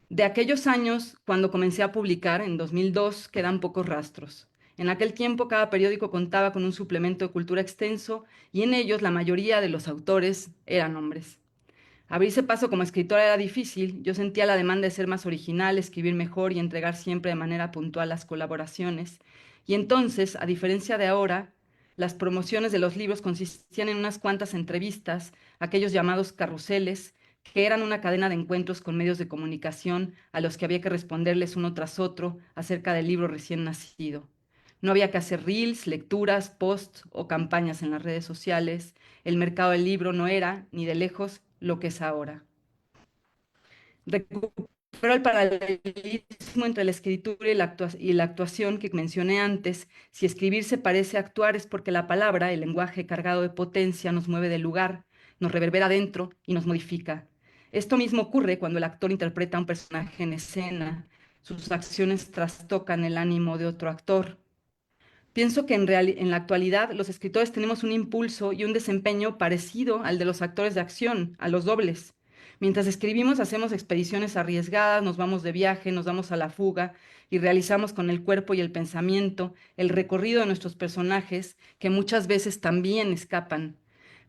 De aquellos años, cuando comencé a publicar, en 2002, quedan pocos rastros. En aquel tiempo, cada periódico contaba con un suplemento de cultura extenso y en ellos la mayoría de los autores eran hombres. Abrirse paso como escritora era difícil, yo sentía la demanda de ser más original, escribir mejor y entregar siempre de manera puntual las colaboraciones. Y entonces, a diferencia de ahora, las promociones de los libros consistían en unas cuantas entrevistas, aquellos llamados carruseles, que eran una cadena de encuentros con medios de comunicación a los que había que responderles uno tras otro acerca del libro recién nacido. No había que hacer reels, lecturas, posts o campañas en las redes sociales. El mercado del libro no era, ni de lejos, lo que es ahora. Recupero el paralelismo entre la escritura y la actuación que mencioné antes. Si escribir se parece a actuar es porque la palabra, el lenguaje cargado de potencia, nos mueve del lugar, nos reverbera dentro y nos modifica. Esto mismo ocurre cuando el actor interpreta a un personaje en escena. Sus acciones trastocan el ánimo de otro actor. Pienso que en la actualidad los escritores tenemos un impulso y un desempeño parecido al de los actores de acción, a los dobles. Mientras escribimos hacemos expediciones arriesgadas, nos vamos de viaje, nos damos a la fuga y realizamos con el cuerpo y el pensamiento el recorrido de nuestros personajes que muchas veces también escapan.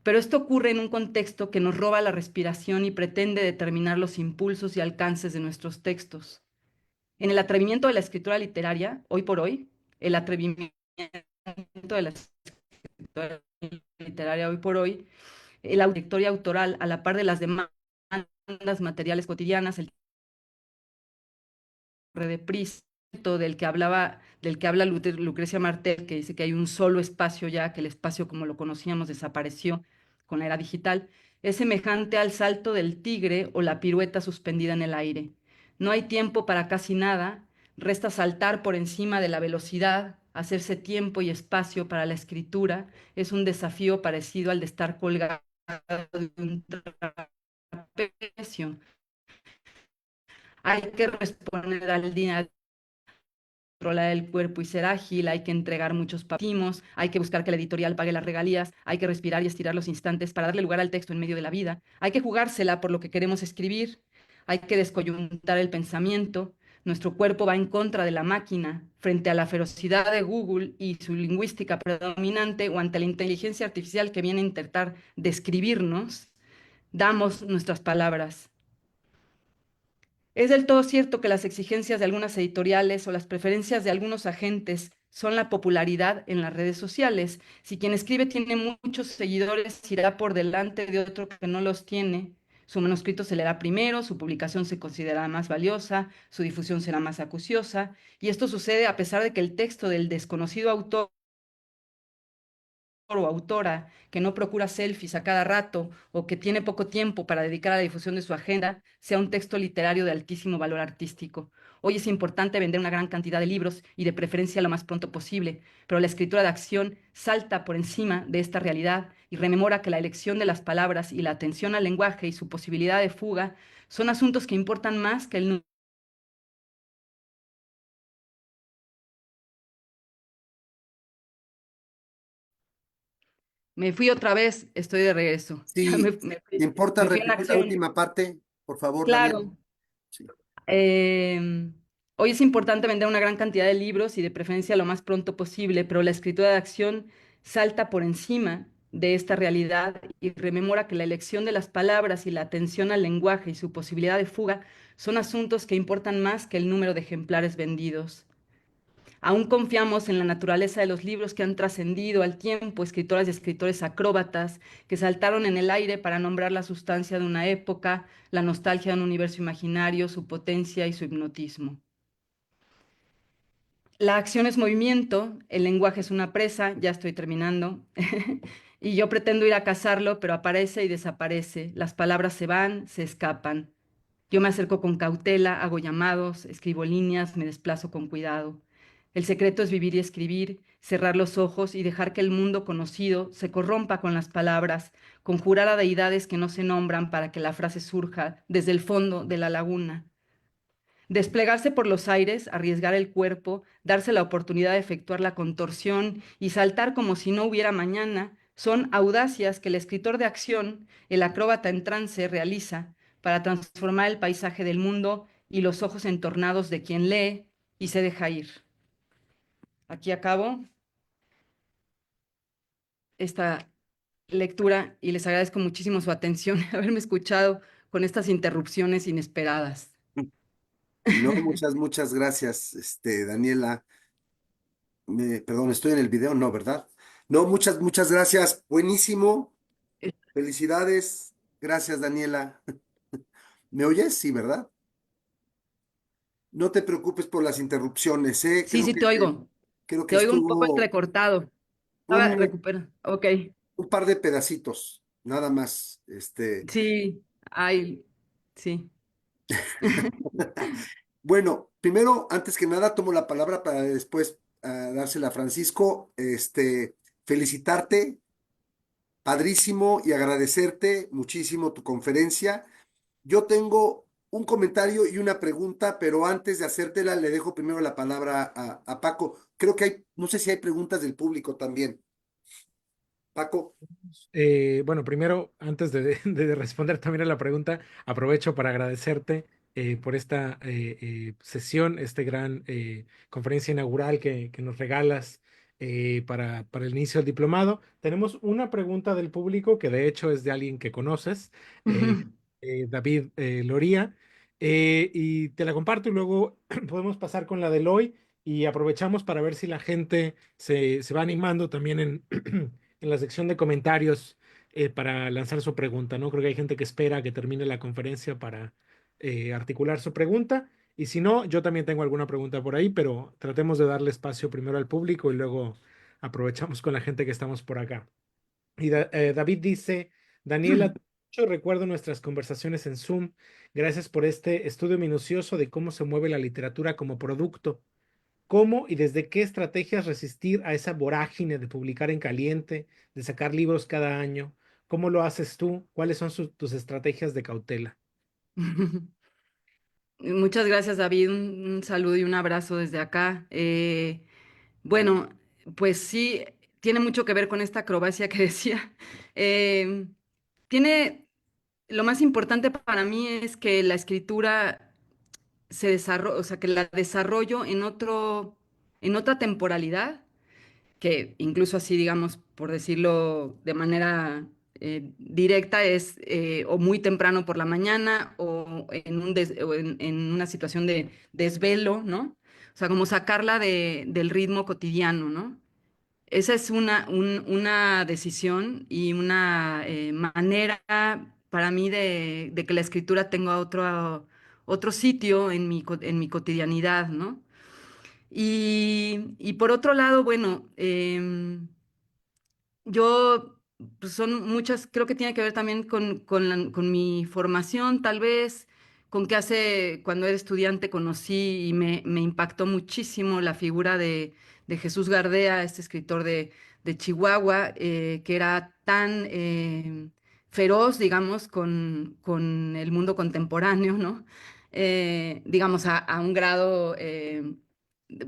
Pero esto ocurre en un contexto que nos roba la respiración y pretende determinar los impulsos y alcances de nuestros textos. En el atrevimiento de la escritura literaria, hoy por hoy, el atrevimiento de la escritura literaria hoy por hoy, la trayectoria autoral a la par de las demandas materiales cotidianas, el redeprisa del que habla Lucrecia Martel, que dice que hay un solo espacio ya, que el espacio como lo conocíamos desapareció con la era digital, es semejante al salto del tigre o la pirueta suspendida en el aire. No hay tiempo para casi nada, resta saltar por encima de la velocidad, hacerse tiempo y espacio para la escritura, es un desafío parecido al de estar colgado de un trapecio. Hay que responder al día, controlar el cuerpo y ser ágil, hay que entregar muchos papimos, hay que buscar que la editorial pague las regalías, hay que respirar y estirar los instantes para darle lugar al texto en medio de la vida, hay que jugársela por lo que queremos escribir, hay que descoyuntar el pensamiento, nuestro cuerpo va en contra de la máquina, frente a la ferocidad de Google y su lingüística predominante o ante la inteligencia artificial que viene a intentar describirnos, damos nuestras palabras. Es del todo cierto que las exigencias de algunas editoriales o las preferencias de algunos agentes son la popularidad en las redes sociales. Si quien escribe tiene muchos seguidores, irá por delante de otro que no los tiene. Su manuscrito se leerá primero, su publicación se considerará más valiosa, su difusión será más acuciosa, y esto sucede a pesar de que el texto del desconocido autor o autora que no procura selfies a cada rato o que tiene poco tiempo para dedicar a la difusión de su agenda sea un texto literario de altísimo valor artístico. Hoy es importante vender una gran cantidad de libros y de preferencia lo más pronto posible, pero la escritura de acción salta por encima de esta realidad y rememora que la elección de las palabras y la atención al lenguaje y su posibilidad de fuga son asuntos que importan más que el Me fui otra vez, estoy de regreso. Ya Sí, ¿te importa me fui en repetir la acción. última parte, por favor, Daniel? Claro. Sí. Hoy es importante vender una gran cantidad de libros y de preferencia lo más pronto posible, pero la escritura de acción salta por encima de esta realidad y rememora que la elección de las palabras y la atención al lenguaje y su posibilidad de fuga son asuntos que importan más que el número de ejemplares vendidos. Aún confiamos en la naturaleza de los libros que han trascendido al tiempo, escritoras y escritores acróbatas que saltaron en el aire para nombrar la sustancia de una época, la nostalgia de un universo imaginario, su potencia y su hipnotismo. La acción es movimiento, el lenguaje es una presa, ya estoy terminando, y yo pretendo ir a cazarlo, pero aparece y desaparece, las palabras se van, se escapan. Yo me acerco con cautela, hago llamados, escribo líneas, me desplazo con cuidado. El secreto es vivir y escribir, cerrar los ojos y dejar que el mundo conocido se corrompa con las palabras, conjurar a deidades que no se nombran para que la frase surja desde el fondo de la laguna. Desplegarse por los aires, arriesgar el cuerpo, darse la oportunidad de efectuar la contorsión y saltar como si no hubiera mañana, son audacias que el escritor de acción, el acróbata en trance, realiza para transformar el paisaje del mundo y los ojos entornados de quien lee y se deja ir. Aquí acabo esta lectura y les agradezco muchísimo su atención, haberme escuchado con estas interrupciones inesperadas. No, muchas gracias, Daniela. Perdón, estoy en el video, no, ¿verdad? No, muchas gracias. Buenísimo. Felicidades. Gracias, Daniela. ¿Me oyes? Sí, ¿verdad? No te preocupes por las interrupciones, ¿eh? Sí, sí, Creo que te oigo un poco estuvo entrecortado. Estaba un, recuperando. Ok, un par de pedacitos, nada más. sí, ay, sí. Bueno, primero, antes que nada, tomo la palabra para después dársela a Francisco. Felicitarte, padrísimo, y agradecerte muchísimo tu conferencia. Yo tengo un comentario y una pregunta, pero antes de hacértela, le dejo primero la palabra a Paco. Creo que no sé si hay preguntas del público también. Paco. Bueno, primero, antes de responder también a la pregunta, aprovecho para agradecerte por esta sesión, este gran conferencia inaugural que nos regalas para el inicio del diplomado. Tenemos una pregunta del público que de hecho es de alguien que conoces, eh, David Loría, y te la comparto y luego podemos pasar con la del hoy y aprovechamos para ver si la gente se va animando también en en la sección de comentarios para lanzar su pregunta, ¿no? Creo que hay gente que espera a que termine la conferencia para articular su pregunta. Y si no, yo también tengo alguna pregunta por ahí, pero tratemos de darle espacio primero al público y luego aprovechamos con la gente que estamos por acá. Y David dice, Daniela, yo recuerdo nuestras conversaciones en Zoom. Gracias por este estudio minucioso de cómo se mueve la literatura como producto. ¿Cómo y desde qué estrategias resistir a esa vorágine de publicar en caliente, de sacar libros cada año? ¿Cómo lo haces tú? ¿Cuáles son tus estrategias de cautela? Muchas gracias, David. Un saludo y un abrazo desde acá. Bueno, pues sí, tiene mucho que ver con esta acrobacia que decía. Eh, tiene, lo más importante para mí es que la escritura se desarrolla, o sea, que la desarrollo en otra temporalidad que incluso así, digamos, por decirlo de manera directa, es o muy temprano por la mañana o en una situación de desvelo, ¿no? O sea, como sacarla del ritmo cotidiano, ¿no? Esa es una decisión y una manera para mí de que la escritura tenga otro sitio en mi cotidianidad, ¿no? Y por otro lado, bueno, yo, pues son muchas, creo que tiene que ver también con mi formación, tal vez, con que cuando era estudiante conocí y me impactó muchísimo la figura de Jesús Gardea, este escritor de Chihuahua, que era tan feroz, digamos, con el mundo contemporáneo, ¿no? Digamos, a un grado,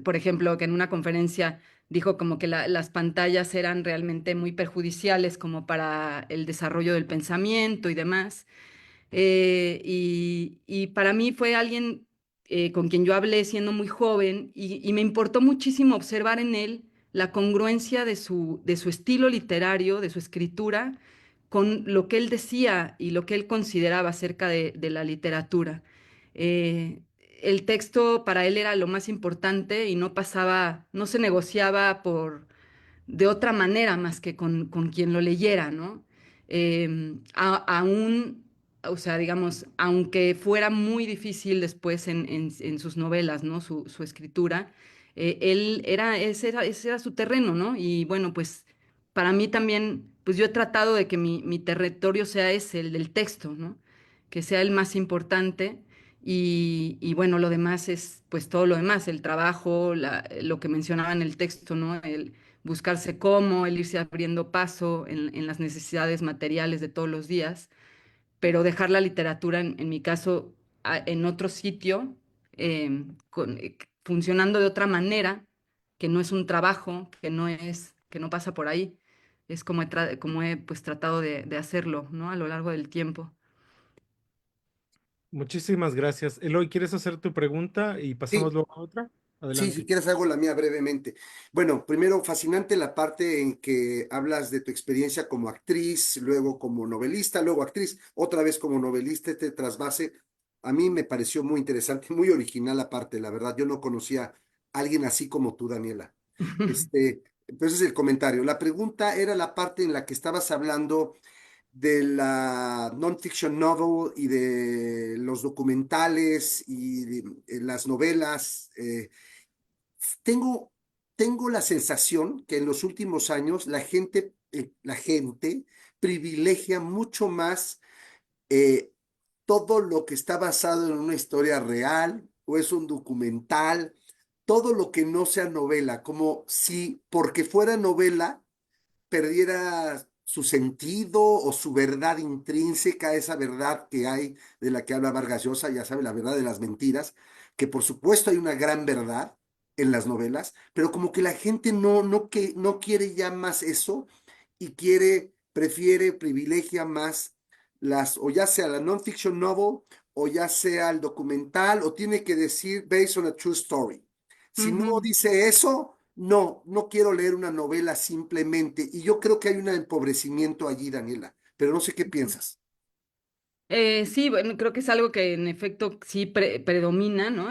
por ejemplo, que en una conferencia dijo como que las pantallas eran realmente muy perjudiciales como para el desarrollo del pensamiento y demás. Y para mí fue alguien con quien yo hablé siendo muy joven y me importó muchísimo observar en él la congruencia de su estilo literario, de su escritura, con lo que él decía y lo que él consideraba acerca de la literatura. Eh, el texto para él era lo más importante y no pasaba, no se negociaba de otra manera más que con quien lo leyera, ¿no? Aún, o sea, digamos, aunque fuera muy difícil después en sus novelas, ¿no? Su escritura, ese era su terreno, ¿no? Y bueno, pues para mí también, pues yo he tratado de que mi territorio sea ese, el del texto, ¿no? Que sea el más importante Y bueno, lo demás es pues todo lo demás, el trabajo, lo que mencionaba en el texto, ¿no? El buscarse cómo, el irse abriendo paso en las necesidades materiales de todos los días, pero dejar la literatura, en mi caso, en otro sitio, funcionando de otra manera, que no es un trabajo, que no pasa por ahí. Es como como he pues tratado de hacerlo, ¿no? A lo largo del tiempo. Muchísimas gracias. Eloy, ¿quieres hacer tu pregunta y pasamos Sí, luego a otra? sí, si Adelante. quieres hago la mía brevemente. Bueno, primero, fascinante la parte en que hablas de tu experiencia como actriz, luego como novelista, luego actriz, otra vez como novelista, este trasvase. A mí me pareció muy interesante, muy original la parte, la verdad. Yo no conocía a alguien así como tú, Daniela. Entonces el comentario. La pregunta era la parte en la que estabas hablando de la non-fiction novel y de los documentales y de las novelas. Tengo, tengo la sensación que en los últimos años la gente privilegia mucho más eh, todo lo que está basado en una historia real o es un documental, todo lo que no sea novela, como si porque fuera novela perdiera su sentido o su verdad intrínseca, esa verdad que hay de la que habla Vargas Llosa, ya sabe, la verdad de las mentiras, que por supuesto hay una gran verdad en las novelas, pero como que la gente no quiere ya más eso y prefiere, privilegia más o ya sea la non-fiction novel, o ya sea el documental, o tiene que decir based on a true story. Si no Ujú. dice eso, no quiero leer una novela simplemente. Y yo creo que hay un empobrecimiento allí, Daniela, pero no sé qué piensas. Sí, bueno, creo que es algo que en efecto sí predomina, ¿no?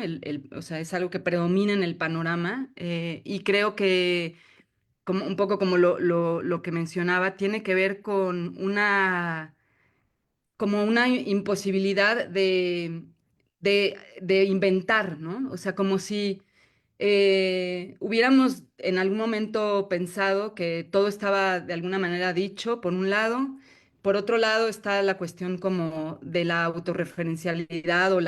O sea, es algo que predomina en el panorama y creo que como un poco como lo que mencionaba, tiene que ver con como una imposibilidad de inventar, ¿no? O sea, como si hubiéramos en algún momento pensado que todo estaba de alguna manera dicho, por un lado. Por otro lado está la cuestión como de la autorreferencialidad o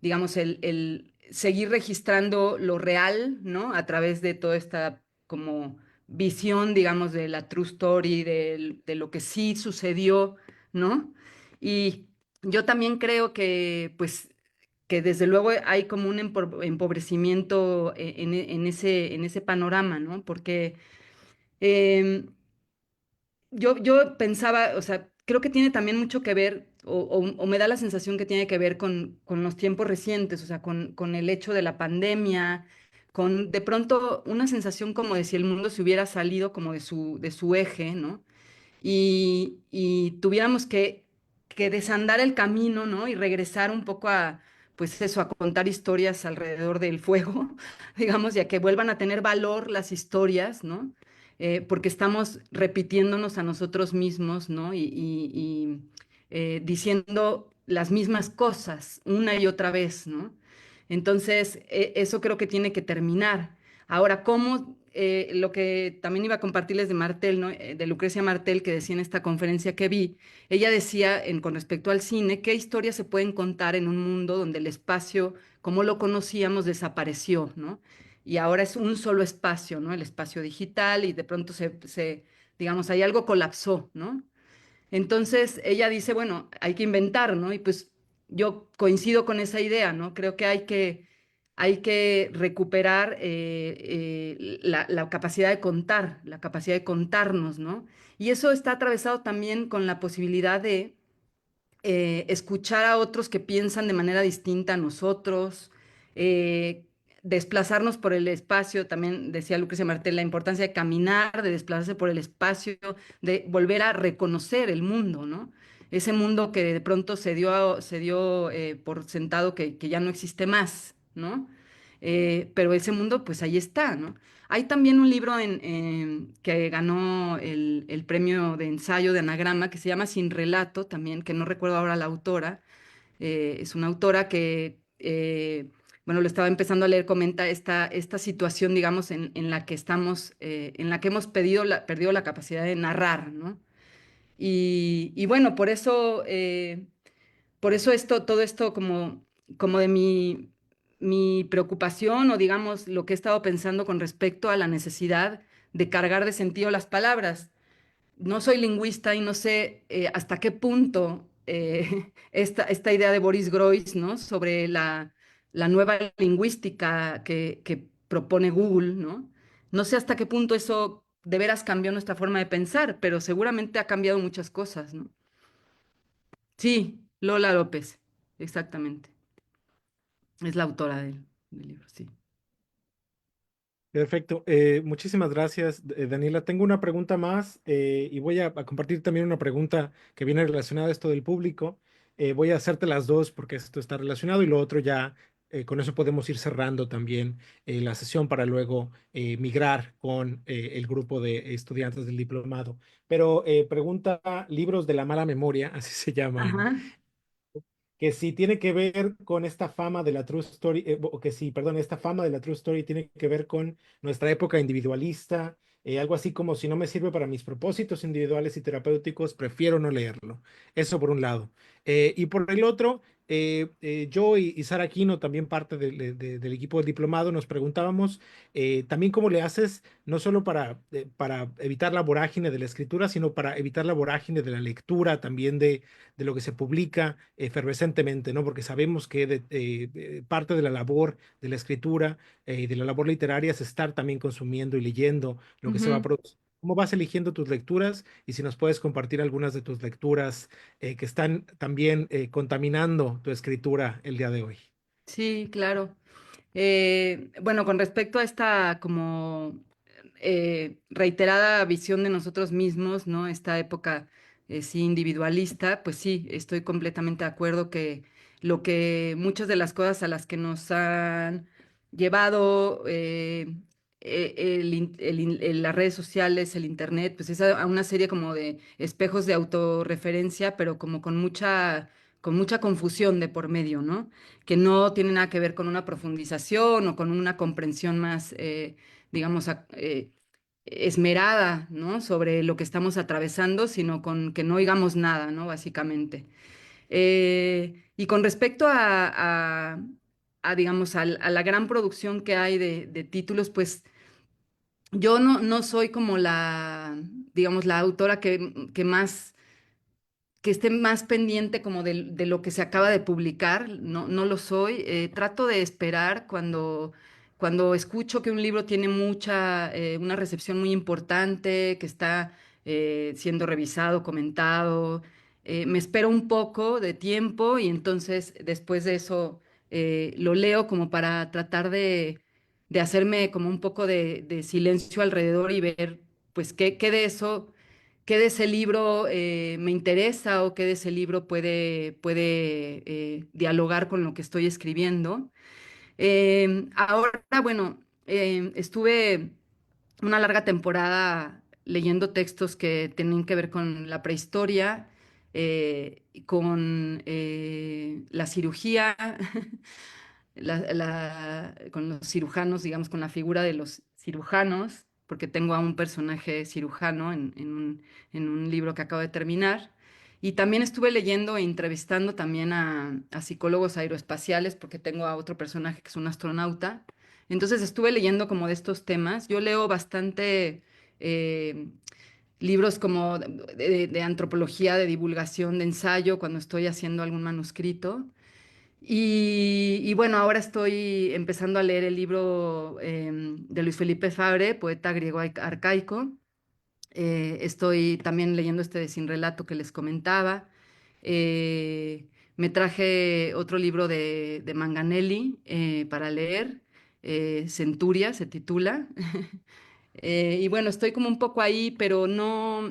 digamos, el seguir registrando lo real, ¿no? A través de toda esta como visión, digamos, de la true story, de lo que sí sucedió, ¿no? Y yo también creo que, pues, que desde luego hay como un empobrecimiento en ese panorama, ¿no? Porque em, yo pensaba, o sea, creo que tiene también mucho que ver, o me da la sensación que tiene que ver con los tiempos recientes, o sea, con el hecho de la pandemia, con de pronto una sensación como de si el mundo se hubiera salido como de su eje, ¿no? Y tuviéramos que desandar el camino, ¿no? Y regresar un poco a, pues eso, a contar historias alrededor del fuego, digamos, y a que vuelvan a tener valor las historias, ¿no? Porque estamos repitiéndonos a nosotros mismos, ¿no? Diciendo las mismas cosas una y otra vez, ¿no? Entonces, eso creo que tiene que terminar. Ahora, ¿cómo lo que también iba a compartirles de Martel, ¿no? De Lucrecia Martel, que decía en esta conferencia que vi, ella decía con respecto al cine, qué historias se pueden contar en un mundo donde el espacio, como lo conocíamos, desapareció, ¿no? Y ahora es un solo espacio, ¿no? El espacio digital y de pronto digamos, ahí algo colapsó, ¿no? Entonces ella dice, bueno, hay que inventar, ¿no? Y pues yo coincido con esa idea, ¿no? Creo que hay que recuperar la capacidad de contar, la capacidad de contarnos, ¿no? Y eso está atravesado también con la posibilidad de escuchar a otros que piensan de manera distinta a nosotros, eh, desplazarnos por el espacio, también decía Lucrecia Martel, la importancia de caminar, de desplazarse por el espacio, de volver a reconocer el mundo, ¿no? Ese mundo que de pronto se dio por sentado que ya no existe más, ¿no? Pero ese mundo, pues ahí está, ¿no? Hay también un libro que ganó el premio de ensayo de anagrama que se llama Sin Relato, también, que no recuerdo ahora la autora. Es una autora que, bueno, lo estaba empezando a leer, comenta esta situación, digamos, en la que estamos, en la que hemos perdido la capacidad de narrar, ¿no? Y bueno, por eso por eso todo esto como de mi preocupación o digamos lo que he estado pensando con respecto a la necesidad de cargar de sentido las palabras. No soy lingüista y no sé hasta qué punto esta idea de Boris Groys, ¿no? Sobre la nueva lingüística que propone Google, ¿no? No sé hasta qué punto eso de veras cambió nuestra forma de pensar, pero seguramente ha cambiado muchas cosas, ¿no? Sí, Lola López, exactamente. Es la autora del libro, sí. Perfecto. Muchísimas gracias, Daniela. Tengo una pregunta más y voy a compartir también una pregunta que viene relacionada a esto del público. Voy a hacerte las dos porque esto está relacionado y lo otro ya, con eso podemos ir cerrando también la sesión para luego migrar con el grupo de estudiantes del diplomado. Pero pregunta, libros de la mala memoria, así se llaman, Ajá. que si tiene que ver con esta fama de la True Story, o que si, perdón, esta fama de la True Story tiene que ver con nuestra época individualista, algo así como si no me sirve para mis propósitos individuales y terapéuticos, prefiero no leerlo. Eso por un lado. Y por el otro, yo y Sara Aquino, también parte del equipo del diplomado, nos preguntábamos también cómo le haces, no solo para evitar la vorágine de la escritura, sino para evitar la vorágine de la lectura, también de lo que se publica efervescentemente, ¿no? Porque sabemos que parte de la labor de la escritura y de la labor literaria es estar también consumiendo y leyendo lo que se va a Ujú. producir. ¿Cómo vas eligiendo tus lecturas? Y si nos puedes compartir algunas de tus lecturas que están también contaminando tu escritura el día de hoy. Sí, claro. Bueno, con respecto a esta como reiterada visión de nosotros mismos, ¿no? Esta época sí individualista, pues sí, estoy completamente de acuerdo que lo que muchas de las cosas a las que nos han llevado las redes sociales, el internet, pues es a una serie como de espejos de autorreferencia, pero como con mucha confusión de por medio, ¿no? Que no tiene nada que ver con una profundización o con una comprensión más, digamos, esmerada, ¿no? Sobre lo que estamos atravesando, sino con que no oigamos nada, ¿no? Básicamente. Y con respecto digamos, a la gran producción que hay de títulos, pues yo no soy como digamos, la autora que más que esté más pendiente como de lo que se acaba de publicar, no lo soy. Trato de esperar cuando escucho que un libro tiene una recepción muy importante, que está siendo revisado, comentado. Me espero un poco de tiempo y entonces después de eso lo leo como para tratar de hacerme como un poco de silencio alrededor y ver pues qué de eso qué de ese libro me interesa o qué de ese libro puede dialogar con lo que estoy escribiendo. Ahora, bueno, estuve una larga temporada leyendo textos que tenían que ver con la prehistoria, con la cirugía, con los cirujanos, digamos, con la figura de los cirujanos, porque tengo a un personaje cirujano en un libro que acabo de terminar. Y también estuve leyendo e entrevistando también a psicólogos aeroespaciales, porque tengo a otro personaje que es un astronauta. Entonces estuve leyendo como de estos temas. Yo leo bastante libros como de antropología, de divulgación, de ensayo, cuando estoy haciendo algún manuscrito. Y bueno, ahora estoy empezando a leer el libro de Luis Felipe Fabre, poeta griego arcaico. Estoy también leyendo este de Sin Relato que les comentaba. Me traje otro libro de Manganelli para leer, Centuria se titula. Y bueno, estoy como un poco ahí, pero no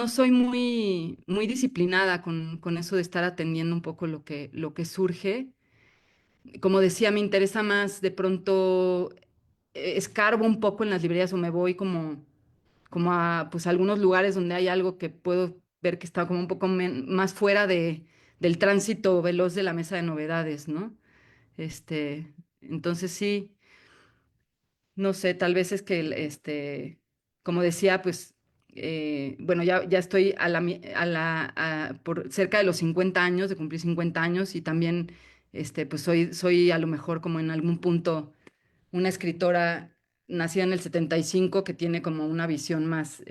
soy muy disciplinada con eso de estar atendiendo un poco lo que surge. Como decía, me interesa más de pronto, escarbo un poco en las librerías o me voy como a pues algunos lugares donde hay algo que puedo ver que está como un poco más fuera del tránsito veloz de la mesa de novedades, ¿no? Entonces sí. No sé, tal vez es que, como decía, pues bueno, ya estoy por cerca de los 50 años, de cumplir 50 años, y también pues soy a lo mejor como en algún punto una escritora nacida en el 75 que tiene como una visión más,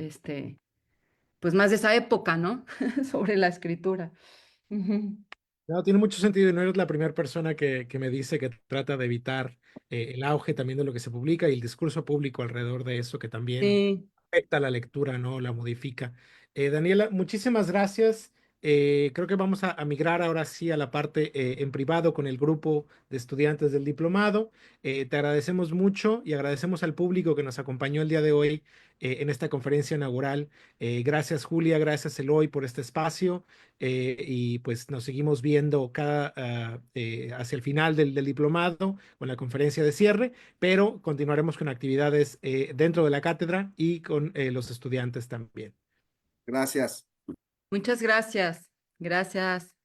pues más de esa época, ¿no? Sobre la escritura. Ujú. No, tiene mucho sentido y no eres la primera persona que me dice que trata de evitar el auge también de lo que se publica y el discurso público alrededor de eso que también Sí, afecta la lectura, ¿no? La modifica. Daniela, muchísimas gracias. Creo que vamos a migrar ahora sí a la parte en privado con el grupo de estudiantes del diplomado. Te agradecemos mucho y agradecemos al público que nos acompañó el día de hoy en esta conferencia inaugural. Gracias Julia, gracias Eloy por este espacio y pues nos seguimos viendo hacia el final del diplomado con la conferencia de cierre, pero continuaremos con actividades dentro de la cátedra y con los estudiantes también. Gracias. muchas gracias. Gracias.